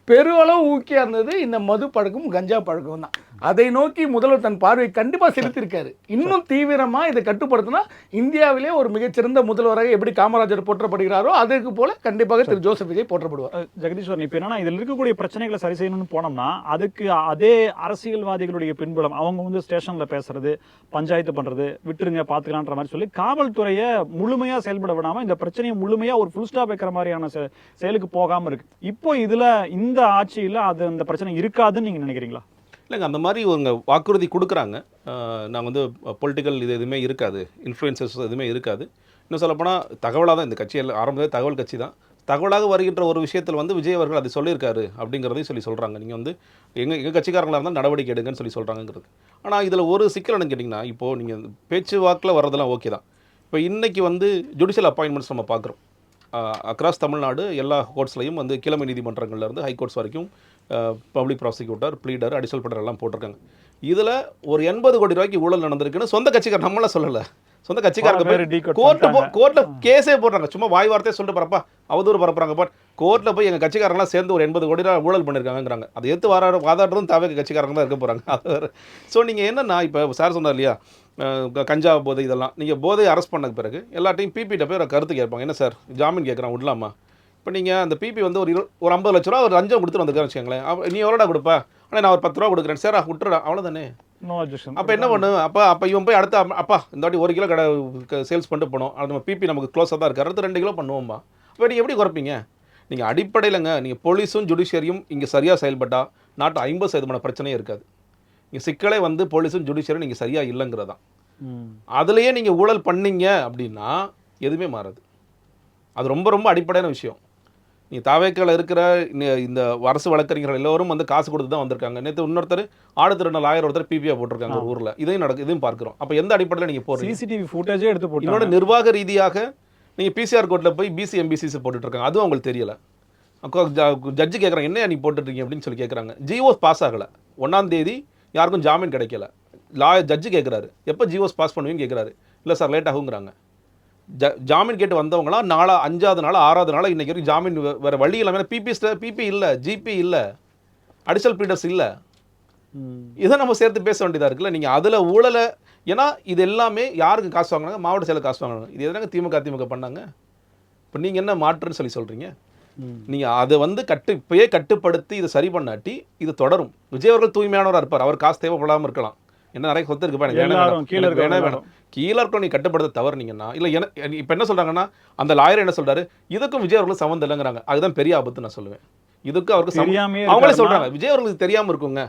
பெருளவு ஊக்கியாக இருந்தது இந்த மது பழக்கம், கஞ்சா பழக்கம் தான். அதை நோக்கி முதல்வர் தன் பார்வையை கண்டிப்பாக செலுத்தியிருக்காரு. இன்னும் தீவிரமாக இதை கட்டுப்படுத்தினா இந்தியாவிலே ஒரு மிகச்சிறந்த முதல்வராக எப்படி காமராஜர் போற்றப்படுகிறாரோ அதுக்கு போல கண்டிப்பாக திரு ஜோசப் விஜய் போற்றப்படுவார். ஜெகதீஸ்வரன், இப்போ என்னன்னா இதில் இருக்கக்கூடிய பிரச்சனைகளை சரி செய்யணும்னு போனோம்னா அதுக்கு அதே அரசியல்வாதிகளுடைய பின்புலம், அவங்க வந்து ஸ்டேஷனில் பேசுறது, பஞ்சாயத்து பண்ணுறது, விட்டுருங்க பார்த்துக்கலான்ற மாதிரி சொல்லி காவல்துறையை முழுமையாக செயல்பட விடாமல் இந்த பிரச்சனையை முழுமையாக ஒரு ஃபுல் ஸ்டாப் வைக்கிற மாதிரியான செயலுக்கு போகாமல் இருக்கு. இப்போ இதில் இந்த ஆட்சியில் அது அந்த பிரச்சனை இருக்காதுன்னு நீங்கள் நினைக்கிறீங்களா? இல்லைங்க, அந்த மாதிரி அவங்க வாக்குறுதி கொடுக்குறாங்க. நாங்கள் வந்து பொலிட்டிக்கல் இது எதுவுமே இருக்காது, இன்ஃப்ளூயன்சஸ் எதுவுமே இருக்காது. இன்னும் சொல்லப்போனால் தகவலாக தான் இந்த கட்சியில் ஆரம்பத்தில் தகவல் கட்சி தான். தகவலாக வருகின்ற ஒரு விஷயத்தில் வந்து விஜய் அவர்கள் அதை சொல்லியிருக்காரு அப்படிங்கிறதையும் சொல்கிறாங்க. நீங்கள் வந்து எங்கள் கட்சிக்காரங்களாக இருந்தால் நடவடிக்கை எடுங்கன்னு சொல்கிறாங்கிறது. ஆனால் இதில் ஒரு சிக்கல் என்னன்னு கேட்டிங்கன்னா, இப்போது நீங்கள் பேச்சுவாக்கில் வர்றதெல்லாம் ஓகே தான். இப்போ இன்றைக்கி வந்து ஜுடிஷியல் அப்பாயின்மெண்ட்ஸ் நம்ம பார்க்குறோம். அக்ராஸ் தமிழ்நாடு எல்லா கோர்ட்ஸ்லையும் வந்து கிழமை நீதிமன்றங்கள்லேருந்து ஹைகோர்ட்ஸ் வரைக்கும் public prosecutor, pleader, additional feeder எல்லாம் போட்டிருக்காங்க. இதில் ஒரு 80 கோடி ரூபாய்க்கு ஊழல் நடந்திருக்குன்னு சொந்த கட்சிக்கார நம்மளாம் சொல்லலை, சொந்த கட்சிக்காரங்க கோர்ட்டில் கேஸே போடுறாங்க. சும்மா வாய் வார்த்தையே சொல்லிட்டு பரப்பா அவதூறு பரப்புறாங்க. பட் கோர்ட்டில் போய் எங்கள் கட்சிக்காரங்களாம் சேர்ந்து ஒரு 80 கோடி ரூபா ஊழல் பண்ணியிருக்காங்கிறாங்க. அதை எடுத்து வாதாடுறதும் தேவை கட்சிக்காரங்க தான் இருக்க போகிறாங்க. அது வேறு. ஸோ நீங்கள் என்னென்னா, இப்போ சார் சொன்னார் இல்லையா, கஞ்சா போதை இதெல்லாம் நீங்கள் போதையை அரெஸ்ட் பண்ண பிறகு எல்லாத்தையும் பிபிட்ட போய் ஒரு கருத்து கேட்பாங்க. என்ன சார் ஜாமீன் கேட்குறான் விடலாமா? இப்போ நீங்கள் அந்த பிபி வந்து ஒரு 50 லட்ச ரூபா ஒரு லஞ்சம் கொடுத்துட்டு வந்துருக்கான்னு வச்சுக்கோங்களேன். நீ எவ்வளோடா கொடுப்பா? ஆனால் நான் ஒரு 10 ரூபா கொடுக்குறேன் சார், விட்டுறா, அவ்வளோதானே. அப்போ என்ன பண்ணு, அப்போ இவன் போய் அடுத்த அப்பா இந்த வாட்டி 1 கிலோ கடை சேல்ஸ் பண்ணிட்டு போனோம், அது நம்ம பிபி நமக்கு க்ளோஸாக தான் இருக்குது, அடுத்து 2 கிலோ பண்ணுவோம்மா. அப்போ நீங்கள் எப்படி குறைப்பீங்க? நீங்கள் அடிப்படையிலங்க நீங்கள் போலீஸும் ஜுடிஷியரியும் இங்கே சரியாக செயல்பட்டால் நாட்டு 50% பிரச்சனையே இருக்காது. இங்கே சிக்கலே வந்து போலீஸும் ஜுடிஷியரும் நீங்கள் சரியாக இல்லைங்கிறதான். அதுலேயே நீங்கள் ஊழல் பண்ணீங்க அப்படின்னா எதுவுமே மாறாது. அது ரொம்ப ரொம்ப அடிப்படையான விஷயம். நீங்கள் தாவேக்கால இருக்கிற இந்த அரசு வழக்கறிஞர்கள் எல்லோரும் வந்து காசு கொடுத்து தான் வந்திருக்காங்க. நேற்று இன்னொருத்தர் ஆடு திருநாள் 1000 ஒருத்தர் பிபிஆ போட்டிருக்காங்க ஒரு ஊரில். இதையும் பார்க்குறோம். அப்போ எந்த அடிப்படையில் நீங்கள் போகிறீங்க? சிசிடிவி ஃபுட்டேஜே எடுத்து போட்டு இன்னொரு நிர்வாக ரீதியாக நீங்கள் பிசிஆர் கோர்ட்டில் போய் பிசி எம்பிசிசி போட்டுட்ருக்காங்க. அதுவும் அவங்களுக்கு தெரியலை. ஜட்ஜு கேட்குறாங்க என்ன நீ போட்டுட்ருக்கீங்க அப்படின்னு சொல்லி கேட்குறாங்க. ஜிஓஸ் பாஸ் ஆகலை, 1ஆம் தேதி யாருக்கும் ஜாமீன் கிடைக்கல. ஜட்ஜு கேட்குறாரு எப்போ ஜிஓஸ் பாஸ் பண்ணுவீங்கன்னு கேட்குறாரு. இல்லை சார் லேட் ஆகுங்கிறாங்க. ஜாமீன் கேட்டு வந்தவங்களாம் 5ஆவது நாள் 6ஆவது நாள் இன்றைக்கி வரைக்கும் ஜாமீன் வேறு வழி இல்லாமல் பிபி இல்லை, ஜிபி இல்லை, அடிஷனல் பீடர்ஸ் இல்லை. இதை நம்ம சேர்த்து பேச வேண்டியதாக இருக்குல்ல. நீங்கள் அதில் ஊழலை, ஏன்னா இது எல்லாமே யாருக்கு காசு வாங்கினாங்க? மாவட்ட செயலர் காசு வாங்கினாங்க. இது எதுனாங்க திமுக பண்ணாங்க? இப்போ நீங்கள் என்ன மாற்றுன்னு சொல்கிறீங்க? நீங்கள் அதை வந்து இப்பயே கட்டுப்படுத்தி இதை சரி பண்ணாட்டி இது தொடரும். விஜய் அவர்கள் தூய்மையானவராக இருப்பார், அவர் காசு தேவைப்படாமல் இருக்கலாம். என்ன நிறைய சொத்து இருக்குப்பா, எனக்கு வேணும் கீழே இருக்க நீ கட்டுப்படுத்த தவறுனீங்கன்னா இல்லை. இப்போ என்ன சொல்கிறாங்கன்னா, அந்த லாயர் என்ன சொல்கிறாரு, இதுக்கும் விஜய் அவர்களுக்கு சம்மந்தம் இல்லைங்கிறாங்க. அதுதான் பெரிய ஆபத்து நான் சொல்லுவேன். இதுக்கும் அவருக்கு அவங்களே சொல்கிறாங்க விஜய் அவர்களுக்கு தெரியாமல் இருக்குங்க.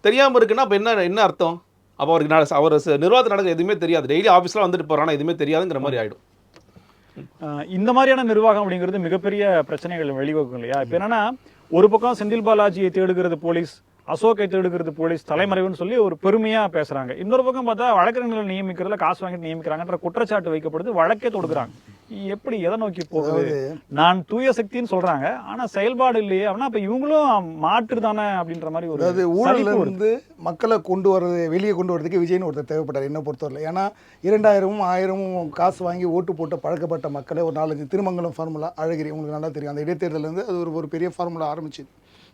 தெரியாமல் இருக்குன்னா அப்போ என்ன அர்த்தம்? அப்போ அவருக்கு அவர் நிர்வாகத்தில் நடக்க எதுவுமே தெரியாது, டெய்லி ஆஃபீஸில் வந்துட்டு போகிறான்னா எதுவுமே தெரியாதுங்கிற மாதிரி ஆகிடும். இந்த மாதிரியான நிர்வாகம் அப்படிங்கிறது மிகப்பெரிய பிரச்சனைகள் வழிவகுக்கும் இல்லையா? இப்போ என்னன்னா, ஒரு பக்கம் செந்தில் பாலாஜியை தேடுகிறது போலீஸ், அசோக்கை தேடுகிறது போலீஸ், தலைமறைவுன்னு சொல்லி ஒரு பெருமையா பேசுறாங்க. இன்னொரு பக்கம் பார்த்தா வழக்கறிஞர்களை நியமிக்கிறதுல காசு வாங்கிட்டு நியமிக்கிறாங்கன்ற குற்றச்சாட்டு வைக்கப்படுது, வழக்கே தொடுக்கிறாங்க. எப்படி எதை நோக்கி போகுது? நான் தூய சக்தின்னு சொல்றாங்க, ஆனா செயல்பாடு இல்லையே. அப்படின்னா அப்ப இவங்களும் மாற்று தானே அப்படின்ற மாதிரி ஒரு, அதாவது ஊழல் வந்து மக்களை கொண்டு வர்றது, வெளியே கொண்டு வரதுக்கு விஜய்னு ஒருத்தர் தேவைப்பட்டார் என்ன பொறுத்தவரை. ஏன்னா 2000 1000 காசு வாங்கி ஓட்டு போட்டு பழக்கப்பட்ட மக்களை ஒரு 4-5 திருமங்கலம் ஃபார்முலா, அழகிரி உங்களுக்கு நல்லா தெரியும், அந்த இடைத்தேர்தலேருந்து அது ஒரு பெரிய ஃபார்முலா ஆரம்பிச்சுது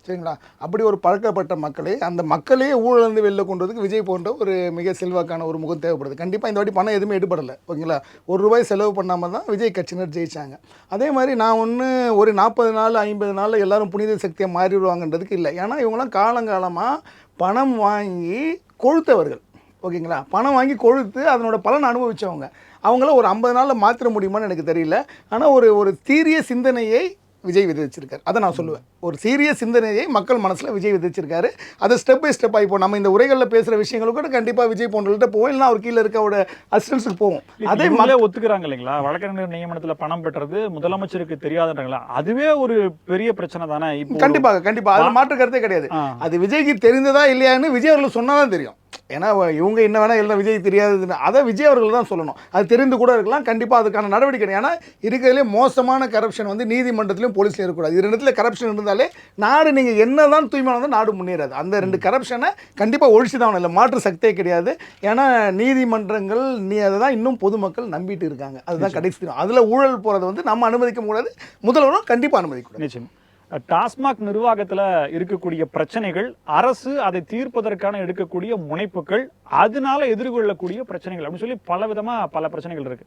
சரிங்களா. அப்படி ஒரு பழக்கப்பட்ட மக்களை, அந்த மக்களே ஊழலேருந்து வெளில கொண்டு வரதுக்கு விஜய் போன்ற ஒரு மிக செல்வாக்கான ஒரு முகம் தேவைப்படுது. கண்டிப்பாக இந்த வாட்டி பணம் எதுவுமே எடுபடலை ஓகேங்களா. ₹1 செலவு பண்ணாமல் தான் விஜய் கட்சியினர் ஜெயிச்சாங்க. அதே மாதிரி நான் ஒரு 40 நாள் 50 நாள் எல்லாரும் புனித சக்தியை மாறிடுவாங்கன்றதுக்கு இல்லை. ஏன்னா இவங்களாம் காலங்காலமாக பணம் வாங்கி கொழுத்தவர்கள் ஓகேங்களா. பணம் வாங்கி கொழுத்து அதனோட பலன் அனுபவித்தவங்க. அவங்கள ஒரு 50 நாளில் மாற்ற முடியுமான்னு எனக்கு தெரியல. ஆனால் ஒரு சீரிய சிந்தனையை விஜய் விதைச்சிருக்காரு. அதை நான் சொல்லுவேன். ஒரு சீரியஸ் சிந்தனையை மக்கள் மனசில் விஜய் விதைச்சிருக்காரு. அதை ஸ்டெப் பை ஸ்டெப்பாக இப்போ நம்ம இந்த உரைகளில் பேசுகிற விஷயங்களும் கூட கண்டிப்பாக விஜய் போன்றவர்கள்ட்ட போவோம், இல்லைனா அவர் கீழே இருக்க அவரோட அசிஸ்டன்ஸுக்கு போவோம். அதே மாதிரி ஒத்துக்கிறாங்க இல்லைங்களா, வழக்கறிஞர் நியமனத்தில் பணம் பெற்றது முதலமைச்சருக்கு தெரியாதுன்றாங்களா? அதுவே ஒரு பெரிய பிரச்சனை தானே. கண்டிப்பாக அது மாற்று கருத்தே கிடையாது. அது விஜய்க்கு தெரிந்ததா இல்லையான்னு விஜய் அவர்கள் சொன்னாதான் தெரியும். ஏன்னா இவங்க என்ன வேணால் எல்லாம் விஜய் தெரியாதுன்னு அதை விஜய் அவர்கள் தான் சொல்லணும். அது தெரிந்து கூட இருக்கலாம், கண்டிப்பாக அதுக்கான நடவடிக்கை. ஏன்னா இருக்கிறதுலே மோசமான கரப்ஷன் வந்து நீதிமன்றத்திலும் போலீஸ்லையும் இருக்கக்கூடாது. இது 2 இடத்துல கரப்ஷன் இருந்தாலே நாடு நீங்கள் என்ன தான் தூய்மையான நாடு முன்னேறாது. அந்த 2 கரப்ஷனை கண்டிப்பாக ஒழிச்சு தான் இல்லை, மாற்று சக்தியே கிடையாது. ஏன்னா நீதிமன்றங்கள் அதை தான் இன்னும் பொதுமக்கள் நம்பிட்டு இருக்காங்க. அதுதான் கடைசி. அதில் ஊழல் போகிறத வந்து நம்ம அனுமதிக்க முடியாது, முதல்வரும் கண்டிப்பாக அனுமதிக்கக்கூடாது. நிச்சயம். டாஸ்மாக் நிர்வாகத்தில் இருக்கக்கூடிய பிரச்சனைகள், அரசு அதை தீர்ப்பதற்கான எடுக்கக்கூடிய முனைப்புகள், அதனால எதிர்கொள்ளக்கூடிய பிரச்சனைகள் அப்படின்னு சொல்லி பல பிரச்சனைகள் இருக்கு.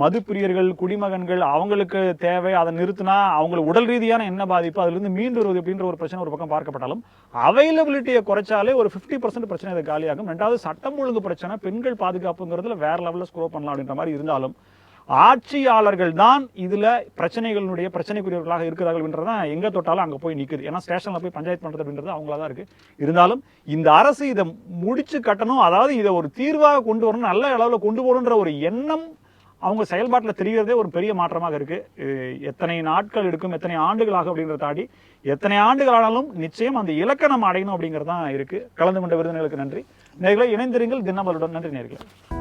மது பிரியர்கள், குடிமகன்கள், அவங்களுக்கு தேவை, அதை நிறுத்தினா அவங்களுக்கு உடல் ரீதியான என்ன பாதிப்பு, அதுலேருந்து மீண்டு வருவது அப்படின்ற ஒரு பிரச்சனை ஒரு பக்கம் பார்க்கப்பட்டாலும், அவைலபிலிட்டியை குறைச்சாலே ஒரு 50% பிரச்சனை அது காலியாகும். 2வது சட்டம் ஒழுங்கு பிரச்சனை, பெண்கள் பாதுகாப்புங்கிறதுல வேற லெவலில் ஸ்க்ரோ பண்ணலாம் அப்படின்ற மாதிரி இருந்தாலும், ஆட்சியாளர்கள் தான் இதுல பிரச்சனைக்குரியவர்களாக இருக்கிறார்கள்ன்றதான் எங்க தொட்டாலும் அங்க போய் நிக்குது. ஏன்னா ஸ்டேஷன்ல போய் பஞ்சாயத்து பண்றது அப்படின்றது அவங்களா தான் இருக்கு. இருந்தாலும் இந்த அரசு இதை முடிச்சு கட்டணும், அதாவது இதை ஒரு தீர்வாக கொண்டு வரணும், நல்ல அளவுல கொண்டு போகணுன்ற ஒரு எண்ணம் அவங்க செயல்பாட்டில் தெரிகிறதே ஒரு பெரிய மாற்றமாக இருக்கு. எத்தனை நாட்கள் எடுக்கும், எத்தனை ஆண்டுகளாக அப்படின்றத தாண்டி எத்தனை ஆண்டுகள் ஆனாலும் நிச்சயம் அந்த இலக்கை நம்ம அடையணும் அப்படிங்கிறது தான் இருக்கு. கலந்து கொண்ட விருந்தினர்களுக்கு நன்றி. நேயர்களே, இணைந்திருங்கள் தினமலருடன். நன்றி நேயர்களே.